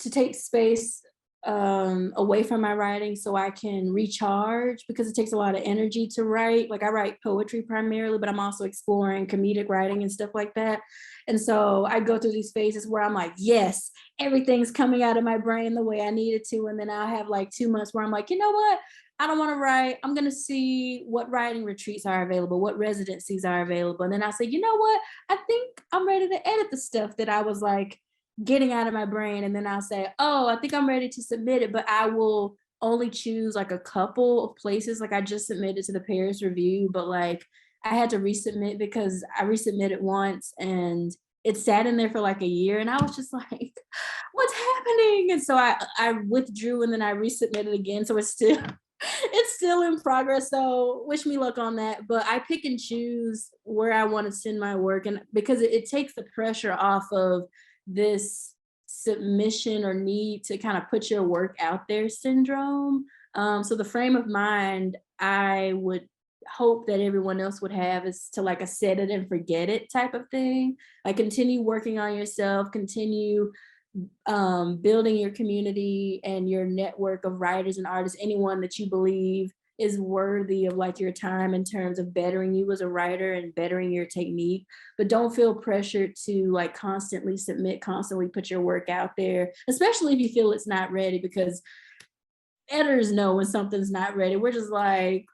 Speaker 3: to take space away from my writing so I can recharge, because it takes a lot of energy to write. Like I write poetry primarily, but I'm also exploring comedic writing and stuff like that. And so I go through these phases where I'm like, yes, everything's coming out of my brain the way I need it to. And then I'll have like 2 months where I'm like, you know what? I don't want to write. I'm going to see what writing retreats are available, what residencies are available. And then I say, you know what? I think I'm ready to edit the stuff that I was like getting out of my brain. And then I'll say, oh, I think I'm ready to submit it, but I will only choose like a couple of places. Like I just submitted to the Paris Review, but like I had to resubmit because I resubmitted once and it sat in there for like a year. And I was just like, what's happening? And so I withdrew and then I resubmitted again. So it's still in progress. So wish me luck on that. But I pick and choose where I want to send my work. And because it takes the pressure off of this submission or need to kind of put your work out there syndrome. So the frame of mind I would hope that everyone else would have is to like a set it and forget it type of thing. Like continue working on yourself, continue building your community and your network of writers and artists, anyone that you believe is worthy of like your time in terms of bettering you as a writer and bettering your technique. But don't feel pressured to like constantly submit, constantly put your work out there, especially if you feel it's not ready, because editors know when something's not ready. We're just like,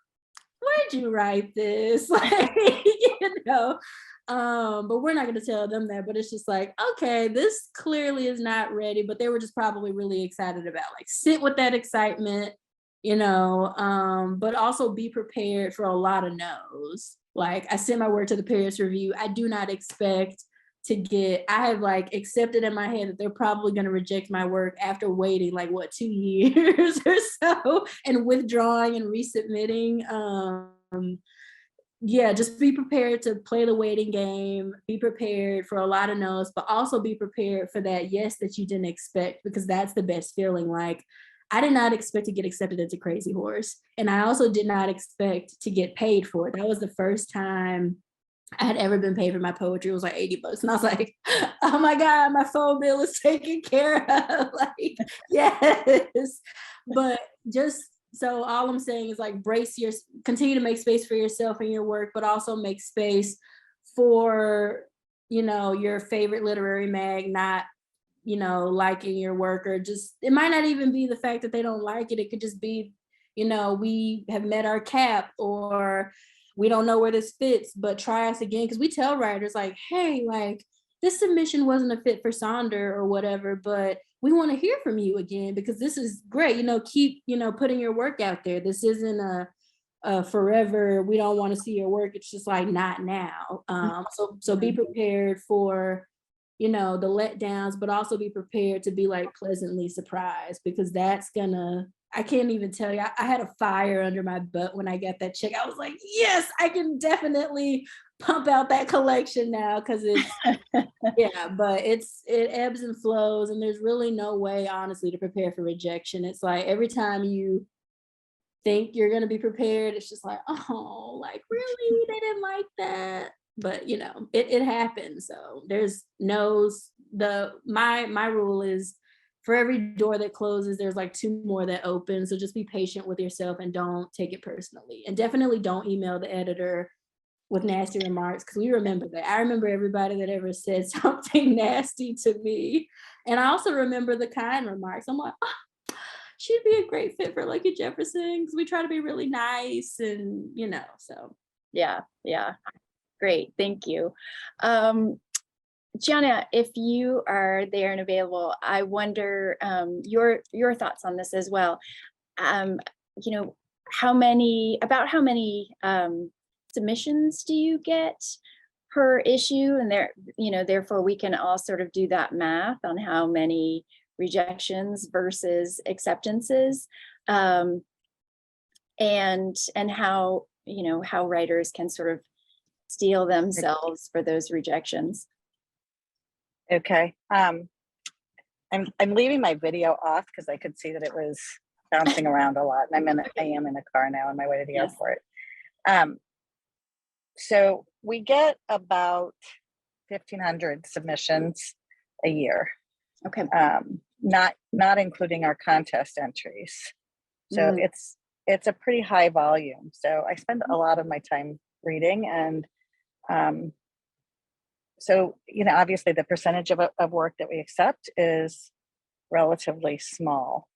Speaker 3: where'd you write this? Like, But we're not going to tell them that. But it's just like, okay, this clearly is not ready. But they were just probably really excited about, like, sit with that excitement, but also be prepared for a lot of no's. Like, I sent my work to the peers review. I do not expect I have like accepted in my head that they're probably going to reject my work after waiting like 2 years or so and withdrawing and resubmitting. Yeah, just be prepared to play the waiting game, be prepared for a lot of no's, but also be prepared for that yes that you didn't expect, because that's the best feeling. Like, I did not expect to get accepted into Crazy Horse. And I also did not expect to get paid for it. That was the first time I had ever been paid for my poetry. It was like $80. And I was like, oh my God, my phone bill is taken care of. Like, yes. But just, so all I'm saying is, like, continue to make space for yourself and your work, but also make space for, your favorite literary mag not, liking your work, or just, it might not even be the fact that they don't like it. It could just be, we have met our cap, or we don't know where this fits, but try us again. Because we tell writers, like, hey, like, this submission wasn't a fit for Sonder or whatever, but we want to hear from you again, because this is great. Keep, putting your work out there. This isn't a forever, we don't want to see your work. It's just like, not now. So be prepared for, the letdowns, but also be prepared to be like pleasantly surprised, because that's gonna, I can't even tell you, I had a fire under my butt when I got that check. I was like, yes, I can definitely pump out that collection now, because it's, yeah, but it ebbs and flows, and there's really no way, honestly, to prepare for rejection. It's like every time you think you're going to be prepared, it's just like, oh, like, really? They didn't like that. But, it happens. So there's no's. My rule is, for every door that closes, there's like 2 more that open. So just be patient with yourself and don't take it personally. And definitely don't email the editor with nasty remarks, because we remember that. I remember everybody that ever said something nasty to me. And I also remember the kind remarks. I'm like, oh, she'd be a great fit for Lucky Jefferson, because we try to be really nice, and so.
Speaker 2: Yeah. Great. Thank you. Gianna, if you are there and available, I wonder your thoughts on this as well. How many submissions do you get per issue? And therefore we can all sort of do that math on how many rejections versus acceptances, and how writers can sort of steel themselves for those rejections.
Speaker 4: Okay. I'm leaving my video off because I could see that it was bouncing around a lot, and I am in a car now on my way to the airport. So we get about 1,500 submissions a year.
Speaker 2: Okay.
Speaker 4: Not including our contest entries. So it's a pretty high volume. So I spend a lot of my time reading, and so obviously the percentage of work that we accept is relatively small.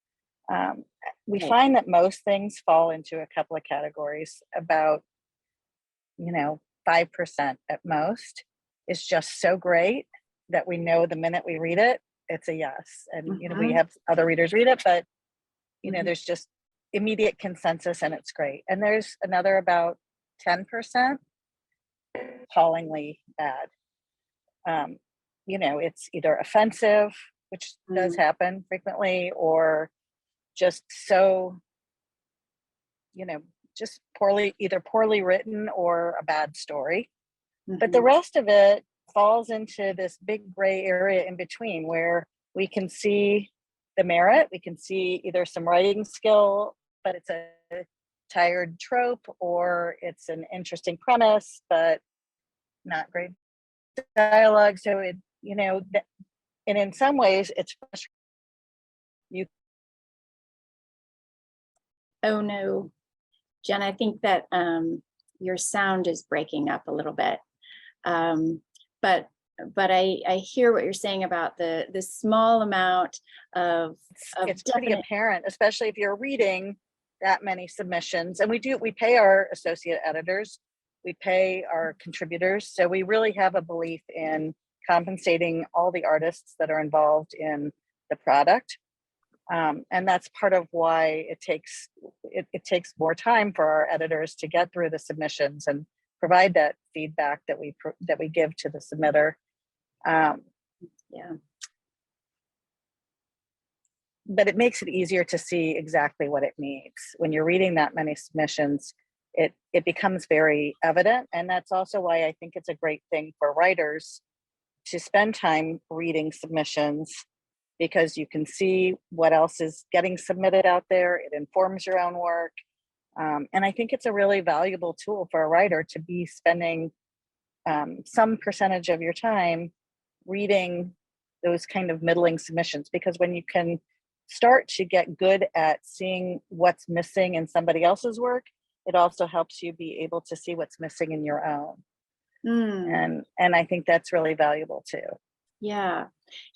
Speaker 4: We find that most things fall into a couple of categories. About 5% at most is just so great that we know the minute we read it, it's a yes. And we have other readers read it, but there's just immediate consensus and it's great. And there's another about 10% appallingly bad. It's either offensive, which does happen frequently, or just so, just either poorly written or a bad story. But the rest of it falls into this big gray area in between, where we can see the merit, we can see either some writing skill, but it's a tired trope, or it's an interesting premise, but not great dialogue. So and in some ways it's frustrating.
Speaker 2: Oh no, Jen, I think that your sound is breaking up a little bit. But I hear what you're saying about the small amount of
Speaker 4: it's pretty apparent, especially if you're reading that many submissions. And we pay our associate editors we pay our contributors. So we really have a belief in compensating all the artists that are involved in the product. And that's part of why it takes more time for our editors to get through the submissions and provide that feedback that we give to the submitter.
Speaker 2: Yeah.
Speaker 4: But it makes it easier to see exactly what it needs. When you're reading that many submissions, it becomes very evident. And that's also why I think it's a great thing for writers to spend time reading submissions, because you can see what else is getting submitted out there. It informs your own work. And I think it's a really valuable tool for a writer to be spending some percentage of your time reading those kind of middling submissions, because when you can start to get good at seeing what's missing in somebody else's work, it also helps you be able to see what's missing in your own. And I think that's really valuable too.
Speaker 2: Yeah.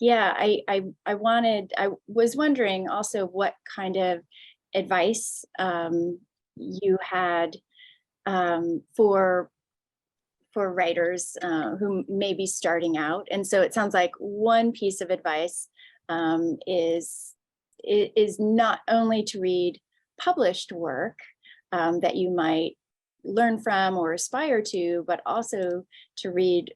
Speaker 2: I was wondering also what kind of advice you had for writers who may be starting out. And so it sounds like one piece of advice is not only to read published work that you might learn from or aspire to, but also to read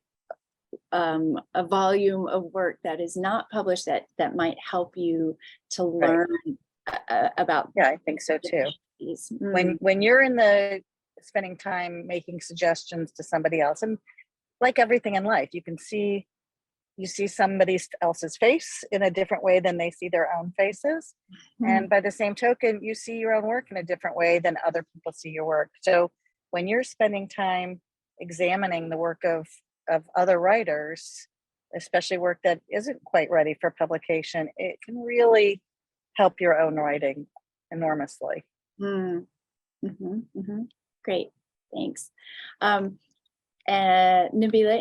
Speaker 2: a volume of work that is not published that might help you to learn about.
Speaker 4: Yeah, I think so too.
Speaker 2: These.
Speaker 4: When you're in the spending time making suggestions to somebody else, and like everything in life, you see somebody else's face in a different way than they see their own faces. And by the same token, you see your own work in a different way than other people see your work. So when you're spending time examining the work of other writers, especially work that isn't quite ready for publication, it can really help your own writing enormously.
Speaker 2: Great, thanks. Nabila,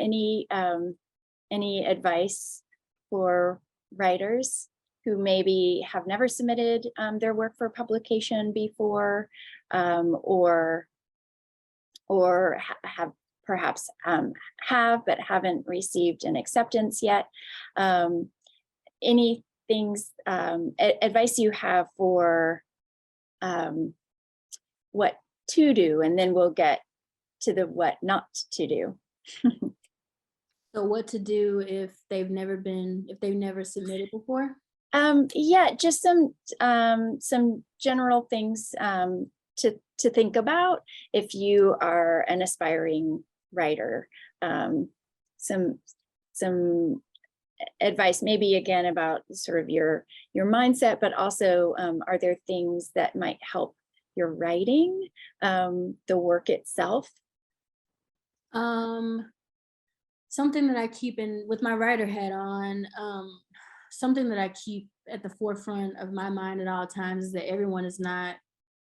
Speaker 2: any advice for writers who maybe have never submitted their work for publication before, or have perhaps have but haven't received an acceptance yet? Any things, advice you have for what to do, and then we'll get to the what not to do.
Speaker 3: So what to do if they've never submitted before?
Speaker 2: Yeah, just some general things to think about if you are an aspiring writer. Some advice maybe again about sort of your mindset, but also are there things that might help your writing, the work itself?
Speaker 3: Something that I keep with my writer hat on, something that I keep at the forefront of my mind at all times is that everyone is not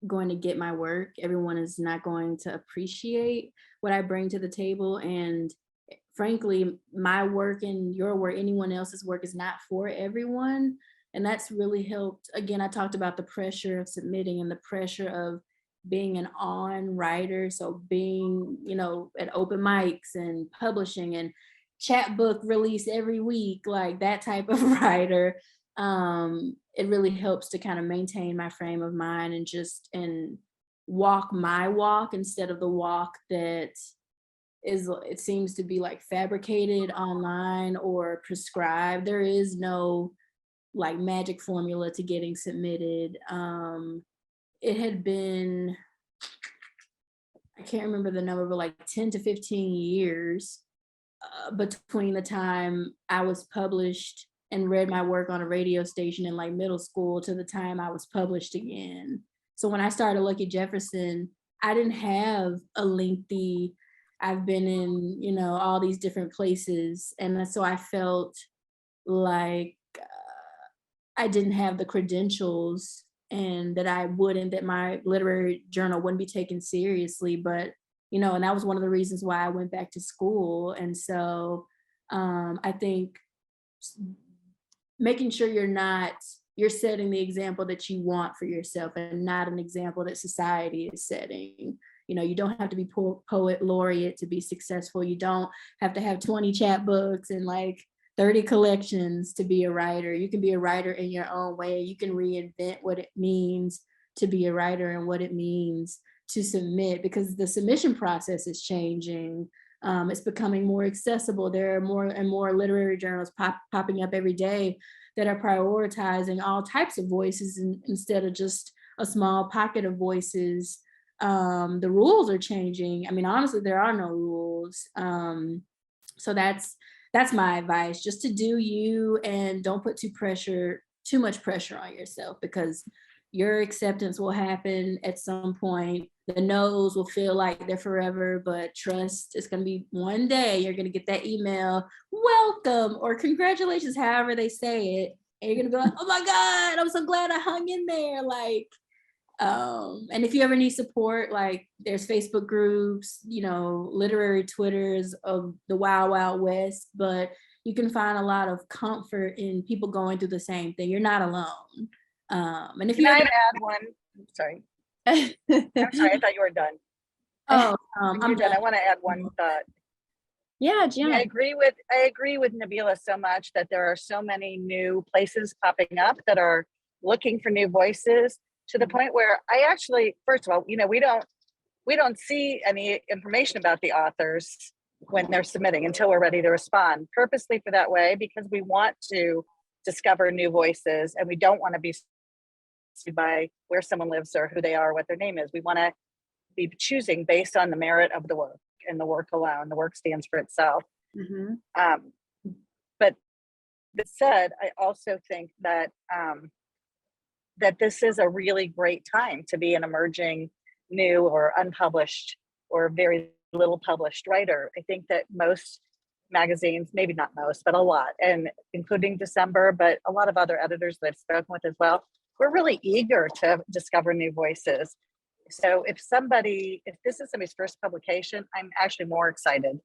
Speaker 3: going to get my work. Everyone is not going to appreciate what I bring to the table. And frankly, my work and your work, anyone else's work, is not for everyone. And that's really helped. Again, I talked about the pressure of submitting and the pressure of being an on writer. So being, at open mics and publishing and chapbook release every week, like that type of writer. It really helps to kind of maintain my frame of mind and walk my walk instead of the walk that it seems to be like fabricated online or prescribed. There is no like magic formula to getting submitted. It had been, I can't remember the number, but like 10 to 15 years between the time I was published and read my work on a radio station in like middle school to the time I was published again. So when I started Lucky Jefferson, I didn't have a lengthy, I've been in, all these different places. And so I felt like I didn't have the credentials and that my literary journal wouldn't be taken seriously. But, and that was one of the reasons why I went back to school. And so I think making sure you're setting the example that you want for yourself and not an example that society is setting. You know, you don't have to be poet laureate to be successful. You don't have to have 20 chapbooks and like 30 collections to be a writer. You can be a writer in your own way. You can reinvent what it means to be a writer and what it means to submit, because the submission process is changing. It's becoming more accessible. There are more and more literary journals popping up every day that are prioritizing all types of voices instead of just a small pocket of voices. The rules are changing. I mean, honestly, there are no rules. So that's my advice, just to do you, and don't put too much pressure on yourself, because your acceptance will happen at some point. The no's will feel like they're forever, but trust, it's going to be one day you're going to get that email, welcome, or congratulations, however they say it. And you're going to be like, oh my God, I'm so glad I hung in there. Like, and if you ever need support, like there's Facebook groups, you know, literary Twitters of the Wild Wild West, but you can find a lot of comfort in people going through the same thing. You're not alone. And if
Speaker 4: Can
Speaker 3: you
Speaker 4: I
Speaker 3: ever,
Speaker 4: add one? Sorry. I'm sorry, I thought you were done.
Speaker 3: I'm
Speaker 4: You're done.
Speaker 3: done.
Speaker 4: I want to add one thought.
Speaker 2: Yeah, Gianna.
Speaker 4: I agree with Nabila so much that there are so many new places popping up that are looking for new voices, to the point where I actually, first of all, you know, we don't see any information about the authors when they're submitting until we're ready to respond, purposely for that way, because we want to discover new voices and we don't want to be by where someone lives or who they are, what their name is. We want to be choosing based on the merit of the work and the work alone. The work stands for itself. But that said, I also think that that this is a really great time to be an emerging, new or unpublished or very little published writer. I think that most magazines, maybe not most, but a lot, and including December, but a lot of other editors that I've spoken with as well, we're really eager to discover new voices. So if this is somebody's first publication, I'm actually more excited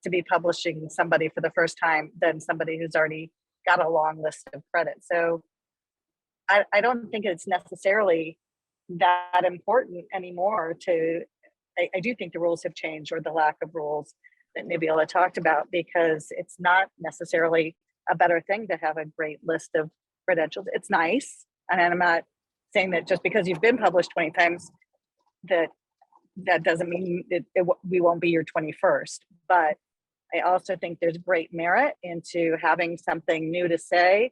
Speaker 4: to be publishing somebody for the first time than somebody who's already got a long list of credits. So I don't think it's necessarily that important anymore I do think the rules have changed, or the lack of rules that Nabila talked about, because it's not necessarily a better thing to have a great list of credentials. It's nice. And I'm not saying that just because you've been published 20 times, that doesn't mean we won't be your 21st. But I also think there's great merit into having something new to say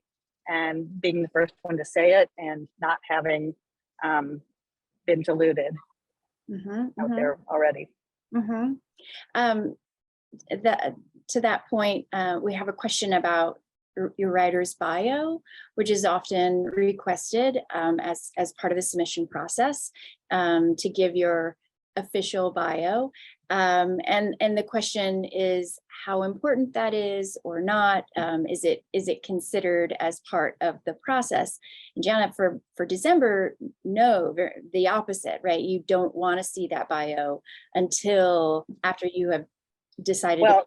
Speaker 4: and being the first one to say it, and not having been diluted out there already.
Speaker 2: To that point, we have a question about your writer's bio, which is often requested as part of the submission process, to give your official bio. And the question is how important that is or not. Is it considered as part of the process? And Gianna, for December, no, the opposite, right? You don't want to see that bio until after you have decided to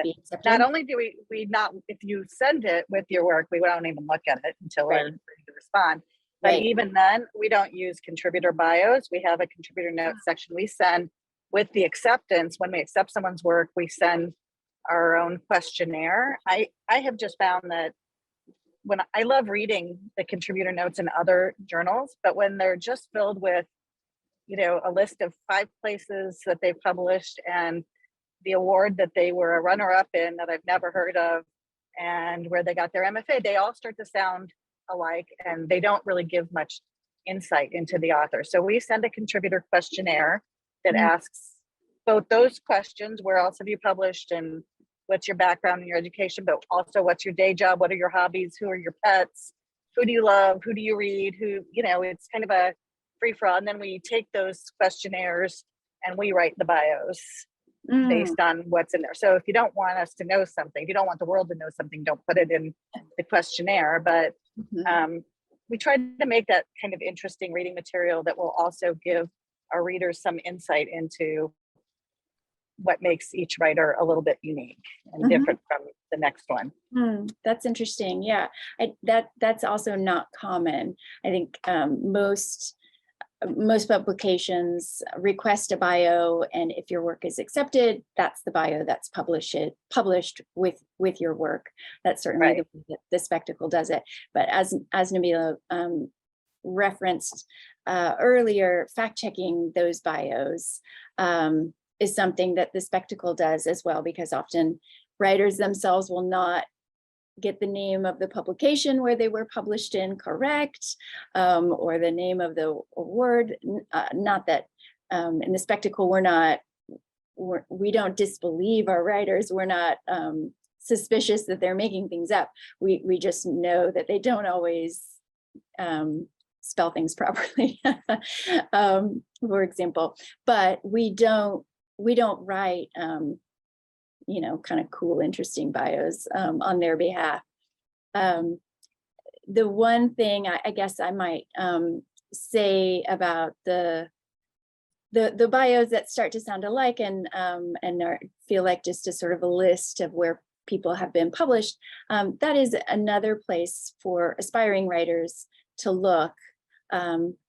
Speaker 2: be accepted.
Speaker 4: Not only do we not, if you send it with your work, we don't even look at it until we're ready to respond. But even then, we don't use contributor bios. We have a contributor notes section we send with the acceptance. When we accept someone's work, we send our own questionnaire. I have just found that when I love reading the contributor notes in other journals, but when they're just filled with, you know, a list of 5 places that they've published and the award that they were a runner-up in that I've never heard of, and where they got their MFA, they all start to sound alike, and they don't really give much insight into the author. So we send a contributor questionnaire that asks both those questions: where else have you published, and what's your background and your education, but also what's your day job, what are your hobbies, who are your pets, who do you love, who do you read, who, you know, it's kind of a free-for-all. And then we take those questionnaires and we write the bios based on what's in there. So if you don't want us to know something, if you don't want the world to know something, don't put it in the questionnaire. But we try to make that kind of interesting reading material that will also give our readers some insight into what makes each writer a little bit unique and different from the next one.
Speaker 2: That's interesting. Yeah, that's also not common. I think most most publications request a bio, and if your work is accepted, that's the bio that's published with your work. That's certainly
Speaker 4: Right.
Speaker 2: the way that the Spectacle does it. But as Nabila referenced earlier, fact-checking those bios is something that the Spectacle does as well, because often writers themselves will not get the name of the publication where they were published in correct, or the name of the award. Not that in the Spectacle we don't disbelieve our writers. We're not suspicious that they're making things up. We just know that they don't always spell things properly, for example. But we don't write kind of cool, interesting bios on their behalf. The one thing I guess I might say about the bios that start to sound alike and feel like just a sort of a list of where people have been published, that is another place for aspiring writers to look,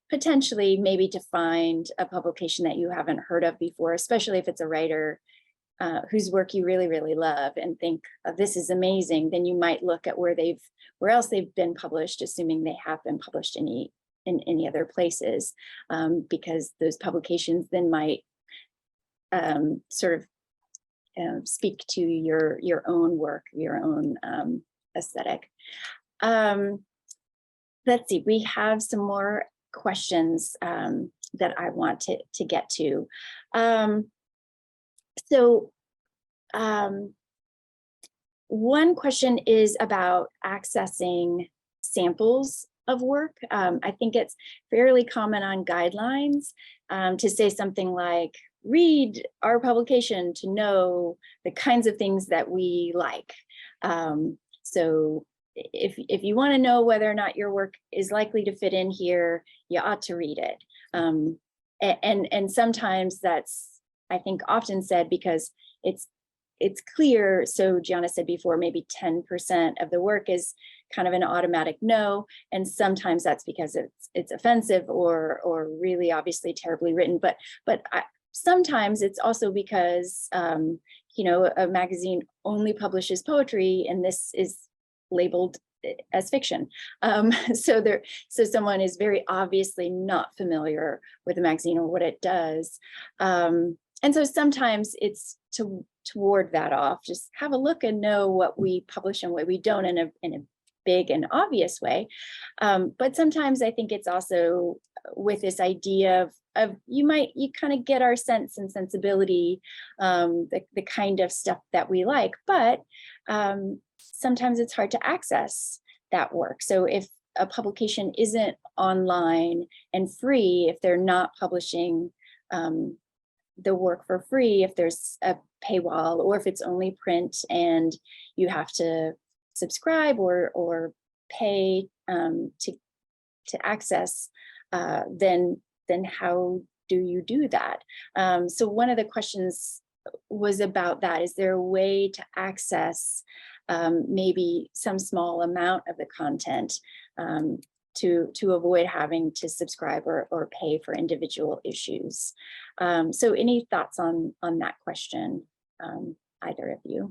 Speaker 2: potentially maybe to find a publication that you haven't heard of before, especially if it's a writer whose work you really, really love and think, oh, this is amazing. Then you might look at where else they've been published, assuming they have been published in any other places, because those publications then might sort of speak to your own work, your own aesthetic. Let's see, we have some more questions that I want to get to. So one question is about accessing samples of work. I think it's fairly common on guidelines to say something like, read our publication to know the kinds of things that we like. So if you want to know whether or not your work is likely to fit in here, you ought to read it. And sometimes that's, I think, often said because it's clear. So Gianna said before, maybe 10% of the work is kind of an automatic no, and sometimes that's because it's offensive or really obviously terribly written. But sometimes it's also because a magazine only publishes poetry, and this is labeled as fiction. So someone is very obviously not familiar with the magazine or what it does. And so sometimes it's to ward that off, just have a look and know what we publish and what we don't in a big and obvious way. But sometimes I think it's also with this idea of you kind of get our sense and sensibility, the kind of stuff that we like, but sometimes it's hard to access that work. So if a publication isn't online and free, if they're not publishing the work for free, if there's a paywall, or if it's only print and you have to subscribe or pay to access, then how do you do that? So one of the questions was about that. Is there a way to access maybe some small amount of the content to avoid having to subscribe or pay for individual issues? So any thoughts on that question, either of you?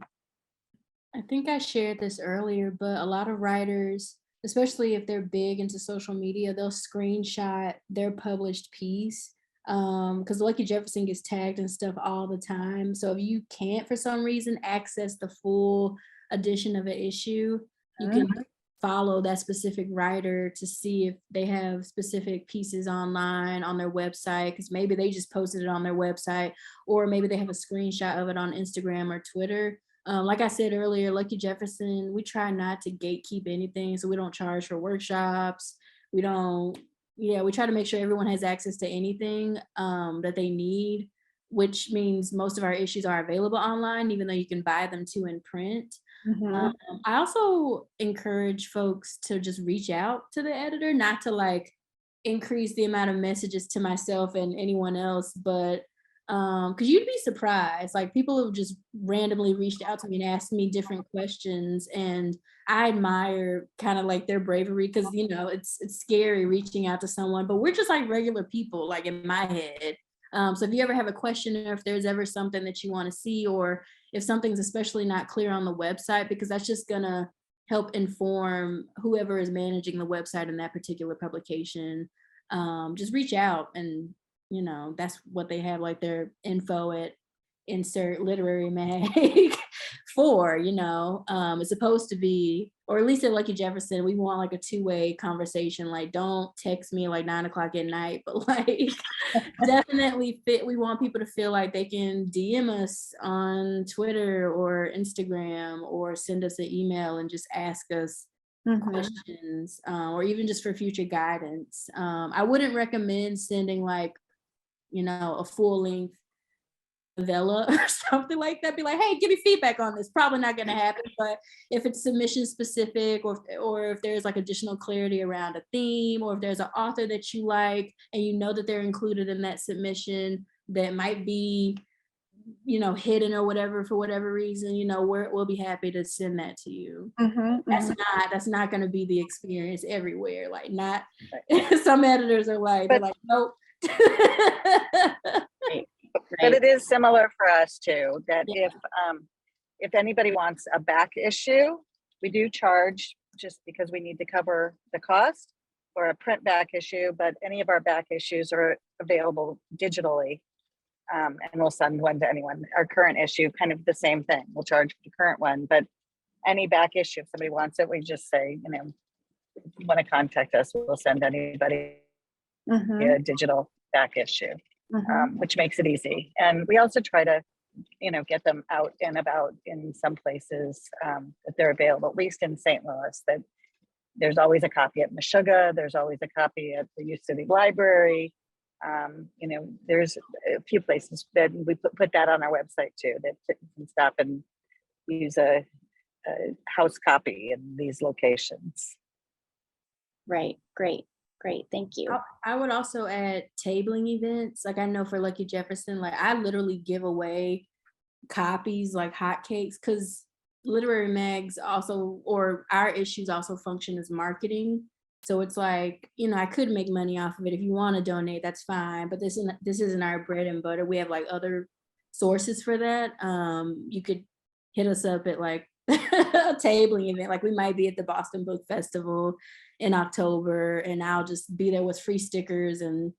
Speaker 3: I think I shared this earlier, but a lot of writers, especially if they're big into social media, they'll screenshot their published piece, because Lucky Jefferson gets tagged and stuff all the time. So if you can't, for some reason, access the full edition of an issue, you can follow that specific writer to see if they have specific pieces online on their website, because maybe they just posted it on their website, or maybe they have a screenshot of it on Instagram or Twitter. Like I said earlier, Lucky Jefferson, we try not to gatekeep anything, so we don't charge for workshops. We try to make sure everyone has access to anything that they need, which means most of our issues are available online, even though you can buy them too in print. I also encourage folks to just reach out to the editor, not to like increase the amount of messages to myself and anyone else, but Because you'd be surprised. Like people have just randomly reached out to me and asked me different questions, and I admire kind of like their bravery because it's scary reaching out to someone, but we're just like regular people, like in my head. So if you ever have a question, or if there's ever something that you want to see, or if something's especially not clear on the website, because that's just gonna help inform whoever is managing the website in that particular publication, just reach out. And that's what they have, like their info at insert literary mag for. It's supposed to be, or at least at Lucky Jefferson, we want like a two-way conversation. Like, don't text me like 9 o'clock at night, but like definitely we want people to feel like they can DM us on Twitter or Instagram, or send us an email and just ask us questions, or even just for future guidance. I wouldn't recommend sending like a full-length novella or something like that. Be like, hey, give me feedback on this. Probably not going to happen. But if it's submission specific, or if there's like additional clarity around a theme, or if there's an author that you like and that they're included in that submission that might be hidden or whatever, for whatever reason, we'll be happy to send that to you. That's not going to be the experience everywhere. Like, not some editors are like, they're like, nope.
Speaker 4: But it is similar for us too, that if anybody wants a back issue, we do charge, just because we need to cover the cost, or a print back issue, but any of our back issues are available digitally, and we'll send one to anyone. Our current issue, kind of the same thing, we'll charge for the current one, but any back issue, if somebody wants it, we just say, if you want to contact us, we'll send anybody a digital back issue. Which makes it easy. And we also try to, get them out and about in some places that they're available, at least in St. Louis, that there's always a copy at Meshuggah, there's always a copy at the U City Library. There's a few places that we put that on our website too, that you can stop and use a house copy in these locations.
Speaker 2: Right, great. Thank you.
Speaker 3: I would also add tabling events. Like, I know for Lucky Jefferson, like I literally give away copies like hotcakes, because literary mags also, or our issues also, function as marketing. So it's like, I could make money off of it. If you want to donate, that's fine. But this isn't our bread and butter. We have like other sources for that. You could hit us up at like a tabling event. Like, we might be at the Boston Book Festival in October, and I'll just be there with free stickers and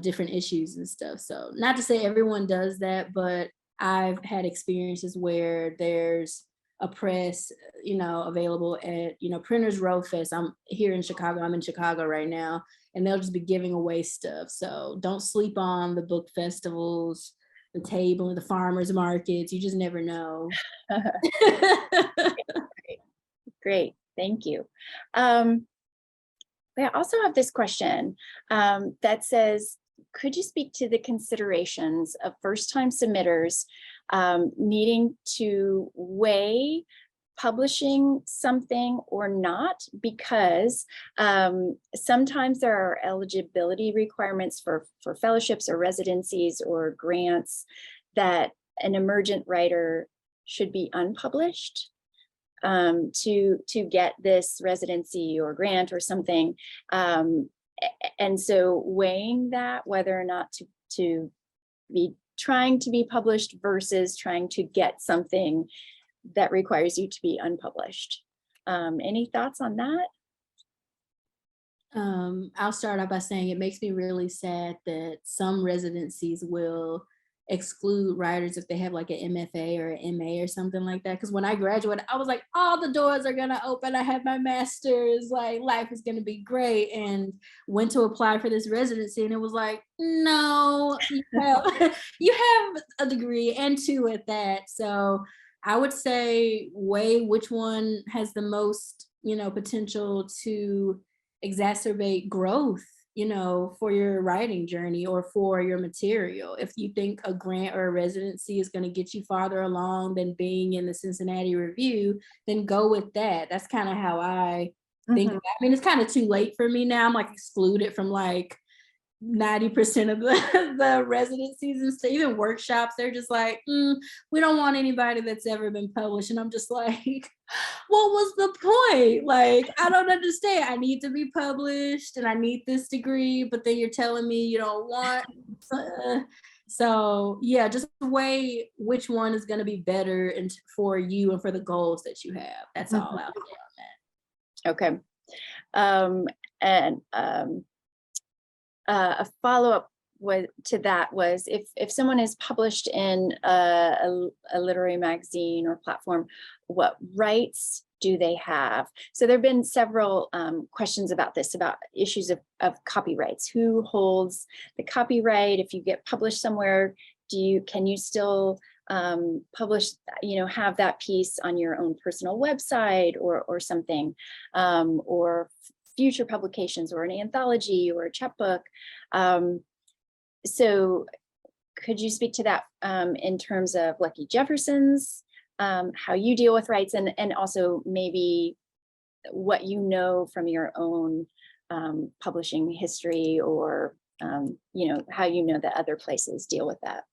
Speaker 3: different issues and stuff. So, not to say everyone does that, but I've had experiences where there's a press available at Printers Row Fest. I'm here in Chicago. I'm in Chicago right now, and they'll just be giving away stuff. So don't sleep on the book festivals, the table, the farmers markets. You just never know.
Speaker 2: Great. Thank you. I also have this question that says, could you speak to the considerations of first-time submitters needing to weigh publishing something or not? Because sometimes there are eligibility requirements for fellowships or residencies or grants that an emergent writer should be unpublished to get this residency or grant or something. And so weighing that, whether or not to be trying to be published versus trying to get something that requires you to be unpublished. Any thoughts on that?
Speaker 3: I'll start out by saying it makes me really sad that some residencies will exclude writers if they have like an MFA or an MA or something like that. Because when I graduated, I was like, all the doors are gonna open. I have my master's, like life is gonna be great. And went to apply for this residency, and it was like, no, you have a degree and two at that. So I would say weigh which one has the most, potential to exacerbate growth, for your writing journey or for your material. If you think a grant or a residency is going to get you farther along than being in the Cincinnati Review, then go with that. That's kind of how I think. I mean, it's kind of too late for me now. I'm like excluded from like 90% of the residencies and stuff, even workshops, they're just like, we don't want anybody that's ever been published. And I'm just like, what was the point? Like, I don't understand. I need to be published and I need this degree, but then you're telling me you don't want. So yeah, just weigh which one is going to be better and for you and for the goals that you have. That's all out there on that.
Speaker 2: Okay. A follow-up to that was if someone is published in a literary magazine or platform, what rights do they have? So there have been several questions about this, about issues of copyrights. Who holds the copyright? If you get published somewhere, can you still publish, have that piece on your own personal website or something, or future publications or an anthology or a chapbook? So could you speak to that in terms of Lucky Jefferson's, how you deal with rights, and also maybe what you know from your own publishing history, or how you know that other places deal with that?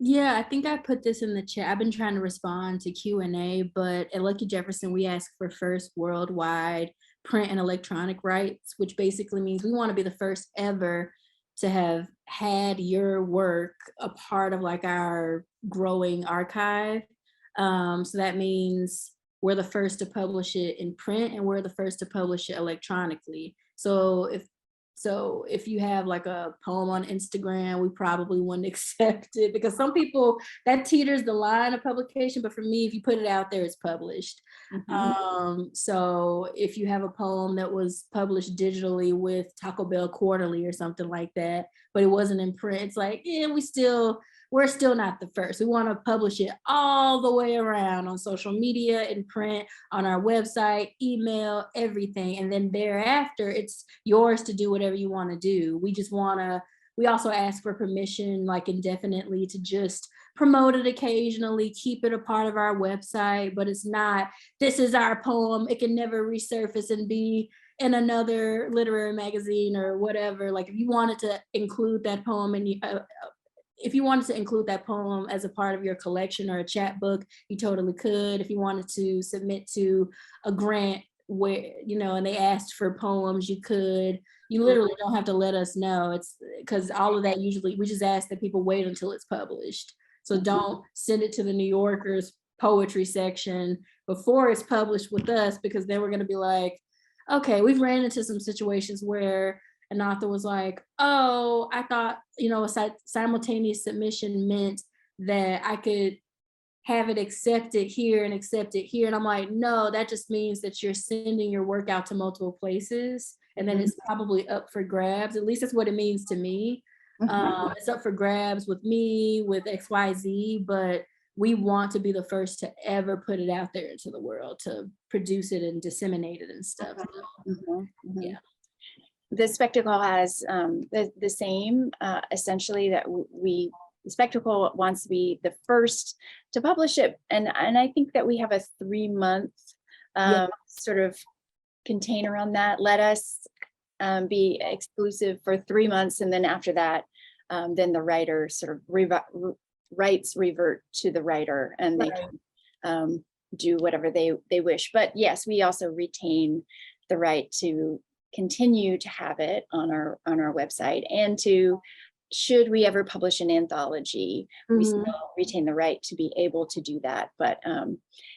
Speaker 3: Yeah, I think I put this in the chat. I've been trying to respond to Q&A, but at Lucky Jefferson, we ask for first worldwide print and electronic rights, which basically means we want to be the first ever to have had your work a part of like our growing archive. So that means we're the first to publish it in print and we're the first to publish it electronically. So if you have like a poem on Instagram, we probably wouldn't accept it, because some people, that teeters the line of publication. But for me, if you put it out there, it's published. So if you have a poem that was published digitally with Taco Bell Quarterly or something like that, but it wasn't in print, it's like, yeah, we're still not the first. We want to publish it all the way around on social media, in print, on our website, email, everything. And then thereafter, it's yours to do whatever you want to do. We also ask for permission, like indefinitely, to just promote it occasionally, keep it a part of our website, but it's not, this is our poem. It can never resurface and be in another literary magazine or whatever. Like if you wanted to include that poem as a part of your collection or a chapbook, you totally could. If you wanted to submit to a grant where, and they asked for poems, you could. You literally don't have to let us know. It's because all of that, usually we just ask that people wait until it's published. So don't send it to the New Yorker's poetry section before it's published with us, because then we're going to be like, okay, we've ran into some situations where an author was like, oh, I thought, a simultaneous submission meant that I could have it accepted here and accept it here. And I'm like, no, that just means that you're sending your work out to multiple places. And then it's probably up for grabs. At least that's what it means to me. It's up for grabs with me, with XYZ, but we want to be the first to ever put it out there into the world, to produce it and disseminate it and stuff. Yeah.
Speaker 2: The Spectacle has the same, essentially, that the Spectacle wants to be the first to publish it. And I think that we have a 3-month sort of container on that. Let us be exclusive for 3 months. And then after that, then the writer sort of rights revert to the writer, and they can do whatever they wish. But yes, we also retain the right to continue to have it on our website, and to, should we ever publish an anthology, we still retain the right to be able to do that. But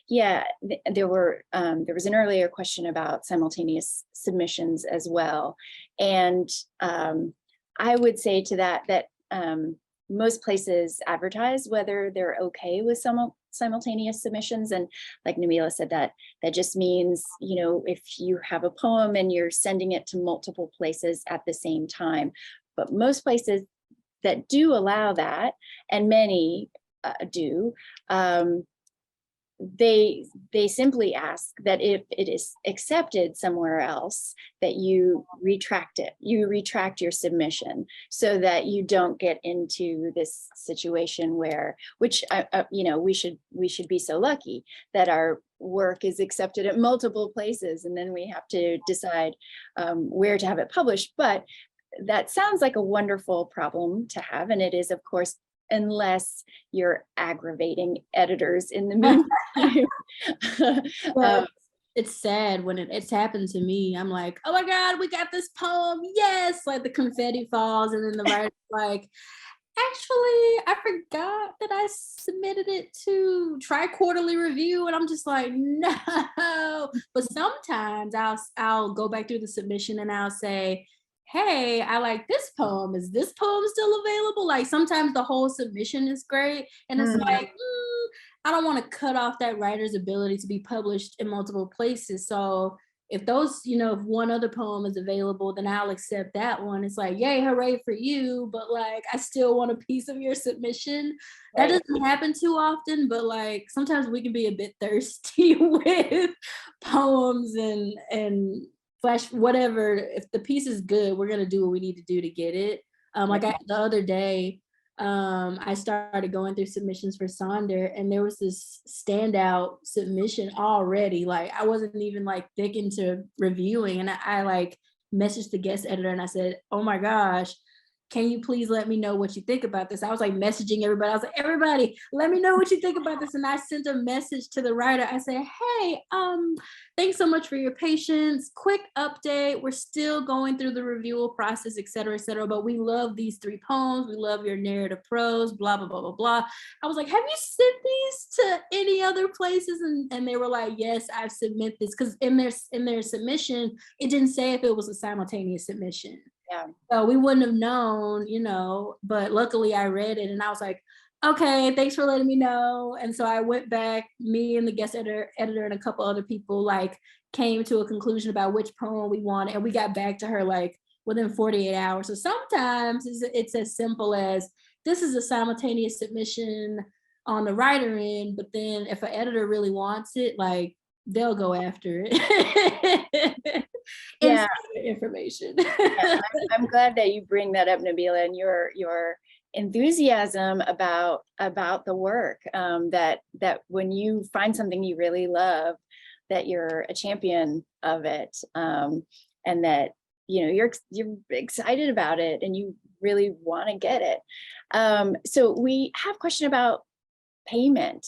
Speaker 2: there was an earlier question about simultaneous submissions as well, and I would say to that most places advertise whether they're okay with simultaneous submissions. And like Nabila said, that just means, if you have a poem and you're sending it to multiple places at the same time. But most places that do allow that, and many do, they simply ask that if it is accepted somewhere else, that you retract your submission, so that you don't get into this situation where, which we should be so lucky that our work is accepted at multiple places, and then we have to decide where to have it published. But that sounds like a wonderful problem to have. And it is, of course, unless you're aggravating editors in the meantime.
Speaker 3: Well, it's sad when it's happened to me. I'm like, oh my God, we got this poem. Yes. Like the confetti falls, and then the writer's like, actually, I forgot that I submitted it to Tri-Quarterly Review, and I'm just like, no. But sometimes I'll go back through the submission and I'll say, hey, I like this poem. Is this poem still available? Like sometimes the whole submission is great, and it's like, I don't want to cut off that writer's ability to be published in multiple places. So if those, if one other poem is available, then I'll accept that one. It's like, yay, hooray for you. But like, I still want a piece of your submission. That doesn't happen too often, but like, sometimes we can be a bit thirsty with poems and flash, whatever. If the piece is good, we're going to do what we need to do to get it. The other day, I started going through submissions for Sonder, and there was this standout submission already. Like I wasn't even like thick into reviewing, and I like messaged the guest editor and I said, oh my gosh, can you please let me know what you think about this? I was like messaging everybody. I was like, everybody, let me know what you think about this. And I sent a message to the writer. I said, hey, thanks so much for your patience. Quick update. We're still going through the reviewal process, et cetera, but we love these 3 poems. We love your narrative prose, blah, blah, blah, blah, blah. I was like, have you sent these to any other places? And they were like, yes, I've submitted this. Because in their submission, it didn't say if it was a simultaneous submission.
Speaker 2: Yeah.
Speaker 3: So we wouldn't have known, but luckily I read it and I was like, okay, thanks for letting me know. And so I went back, me and the guest editor and a couple other people like came to a conclusion about which poem we wanted. And we got back to her like within 48 hours. So sometimes it's as simple as this is a simultaneous submission on the writer end, but then if an editor really wants it, like they'll go after it.
Speaker 2: Yeah.
Speaker 3: Information.
Speaker 2: Yeah, I'm glad that you bring that up, Nabila, and your enthusiasm about the work, that when you find something you really love, that you're a champion of it, and that you're excited about it and you really want to get it. So we have a question about payment.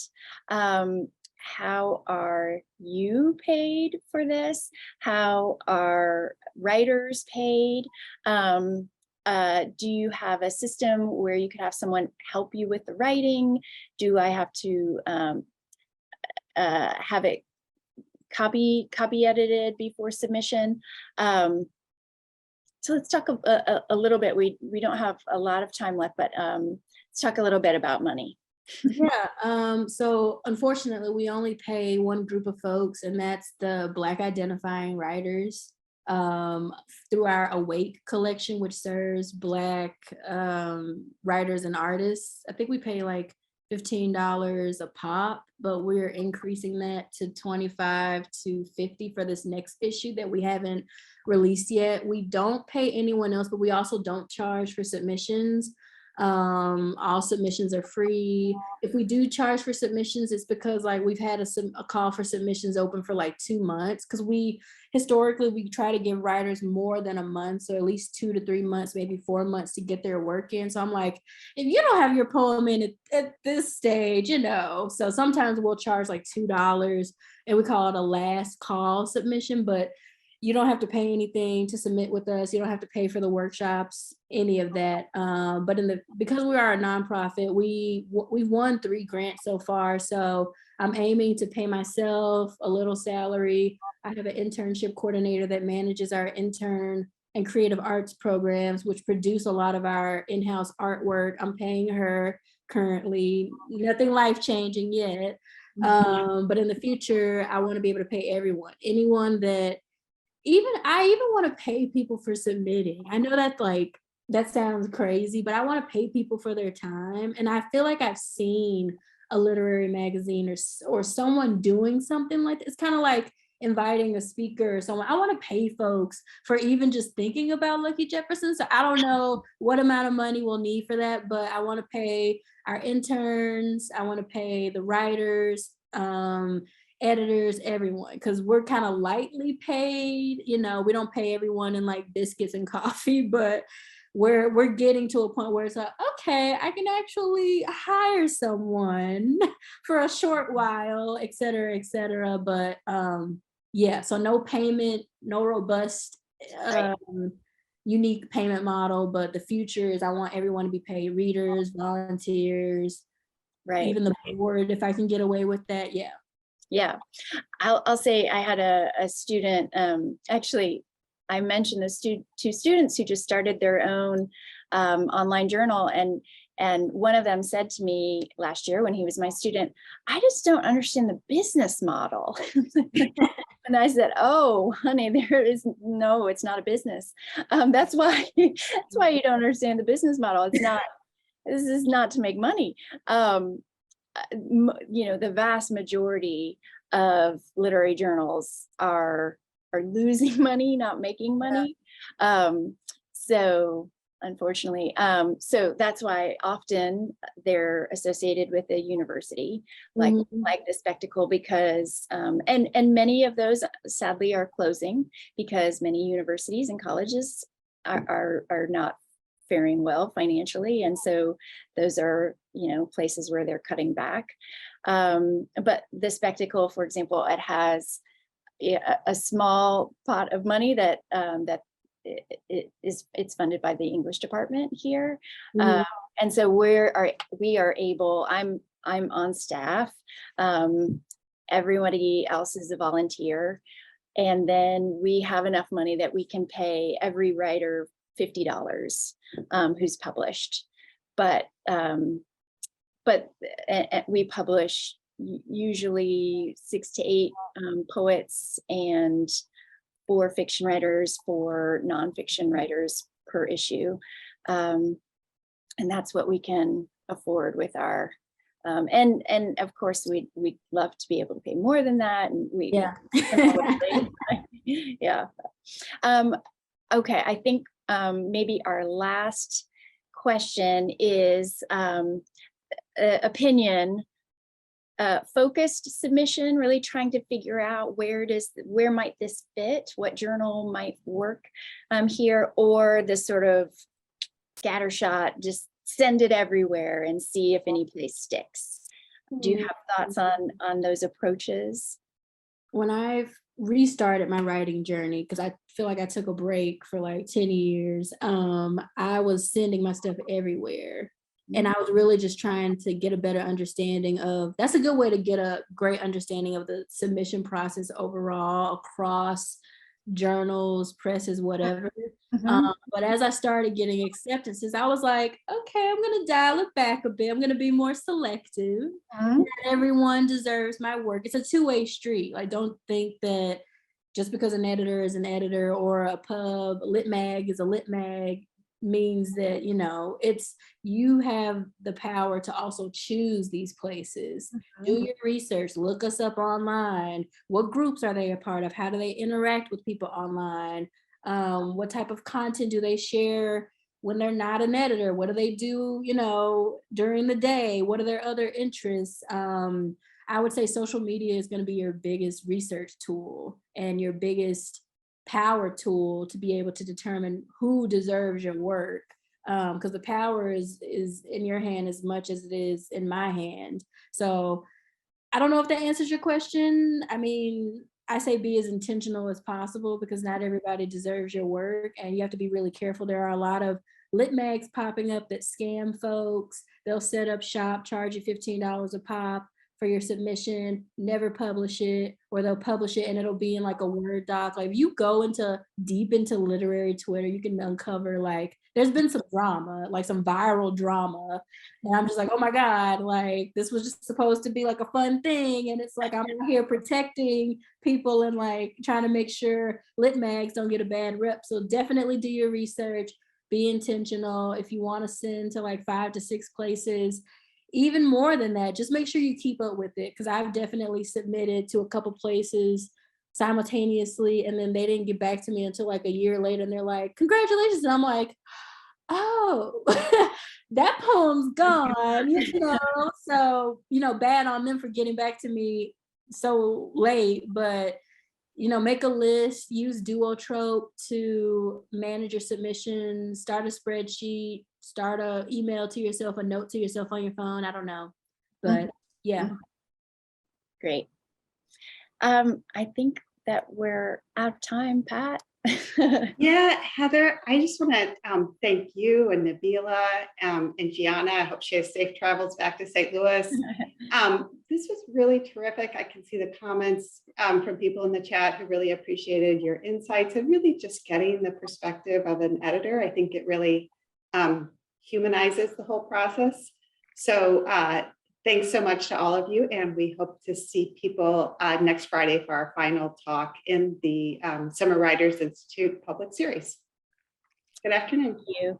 Speaker 2: How are you paid for this? How are writers paid? Do you have a system where you could have someone help you with the writing? Do I have to have it copy edited before submission? So let's talk a little bit. We don't have a lot of time left, but let's talk a little bit about money.
Speaker 3: Yeah, so unfortunately we only pay one group of folks, and that's the Black identifying writers, through our Awake collection, which serves Black writers and artists. I think we pay like $15 a pop, but we're increasing that to $25 to $50 for this next issue that we haven't released yet. We don't pay anyone else, but we also don't charge for submissions. All submissions are free. If we do charge for submissions, it's because like we've had a call for submissions open for like 2 months, because historically we try to give writers more than a month, so at least 2 to 3 months, maybe 4 months to get their work in. So I'm like, if you don't have your poem in at this stage, so sometimes we'll charge like $2 and we call it a last call submission, but you don't have to pay anything to submit with us. You don't have to pay for the workshops, any of that. But because we are a nonprofit, we've won 3 grants so far. So I'm aiming to pay myself a little salary. I have an internship coordinator that manages our intern and creative arts programs, which produce a lot of our in-house artwork. I'm paying her currently, nothing life-changing yet. But in the future, I want to be able to pay everyone, anyone that I even want to pay people for submitting. I know that sounds crazy, but I want to pay people for their time. And I feel like I've seen a literary magazine or someone doing something like this. It's kind of like inviting a speaker or someone. I want to pay folks for even just thinking about Lucky Jefferson. So I don't know what amount of money we'll need for that, but I want to pay our interns. I want to pay the writers. editors, everyone, because we're kind of lightly paid. You know, we don't pay everyone in like biscuits and coffee, but we're getting to a point where it's like, okay, I can actually hire someone for a short while, et cetera, et cetera. But yeah, so no payment, no robust unique payment model, but the future is I want everyone to be paid, readers, volunteers,
Speaker 2: Right.
Speaker 3: even the board, if I can get away with that. Yeah.
Speaker 2: Yeah. I'll say I had a student, actually, I mentioned the two students who just started their own online journal, and one of them said to me last year when he was my student, I just don't understand the business model. And I said, oh, honey, it's not a business. That's why you don't understand the business model. This is not to make money. The vast majority of literary journals are losing money, not making money. So unfortunately, so that's why often they're associated with a university, like the Spectacle, because and many of those sadly are closing because many universities and colleges are not faring well financially, and so those are places where they're cutting back. But the Spectacle, for example, it has a small pot of money that it's funded by the English department here, and so we are able. I'm on staff. Everybody else is a volunteer, and then we have enough money that we can pay every writer $50 who's published, but we publish usually 6 to 8 poets and 4 fiction writers, 4 nonfiction writers per issue, and that's what we can afford with our and of course we'd love to be able to pay more than that, and yeah. Okay, I think maybe our last question is opinion focused submission, really trying to figure out where might this fit, what journal might work here, or the sort of scattershot, just send it everywhere and see if any place sticks. Do you have thoughts on those approaches?
Speaker 3: When I've restarted my writing journey, because I feel like I took a break for like 10 years, I was sending my stuff everywhere. And I was really just trying to get a better understanding of, that's a good way to get a great understanding of the submission process overall across journals, presses, whatever. But as I started getting acceptances, I was like, okay, I'm going to dial it back a bit. I'm going to be more selective. Not everyone deserves my work. It's a two-way street. Like, don't think that just because an editor is an editor or a pub, lit mag is a lit mag, means that you have the power to also choose these places. Do your research, look us up online. What groups are they a part of? How do they interact with people online? What type of content do they share when they're not an editor? What do they do during the day? What are their other interests? I would say social media is going to be your biggest research tool and your biggest power tool to be able to determine who deserves your work, because the power is in your hand as much as it is in my hand. So I don't know if that answers your question. I mean, I say be as intentional as possible, because not everybody deserves your work, and you have to be really careful. There are a lot of lit mags popping up that scam folks. They'll set up shop, charge you $15 a pop for your submission, never publish it, or they'll publish it and it'll be in like a Word doc. Like, if you go deep into literary Twitter, you can uncover, like, there's been some drama, like some viral drama. And I'm just like, oh my God, like, this was just supposed to be like a fun thing. And it's like, I'm out here protecting people and like trying to make sure lit mags don't get a bad rep. So definitely do your research, be intentional. If you want to send to like 5 to 6 places, even more than that, just make sure you keep up with it, because I've definitely submitted to a couple places simultaneously, and then they didn't get back to me until like a year later, and they're like, congratulations. And I'm like, oh, that poem's gone, So, bad on them for getting back to me so late, but make a list, use Duotrope to manage your submissions, start a spreadsheet, start a email to yourself, a note to yourself on your phone. I don't know, but yeah.
Speaker 2: Great. I think that we're out of time, Pat.
Speaker 1: Yeah, Heather, I just want to thank you and Nabila and Gianna. I hope she has safe travels back to St. Louis. This was really terrific. I can see the comments from people in the chat who really appreciated your insights and really just getting the perspective of an editor. I think it really humanizes the whole process. So thanks so much to all of you, and we hope to see people next Friday for our final talk in the Summer Writers Institute Public Series. Good afternoon.
Speaker 2: Thank you.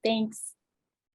Speaker 2: Thanks.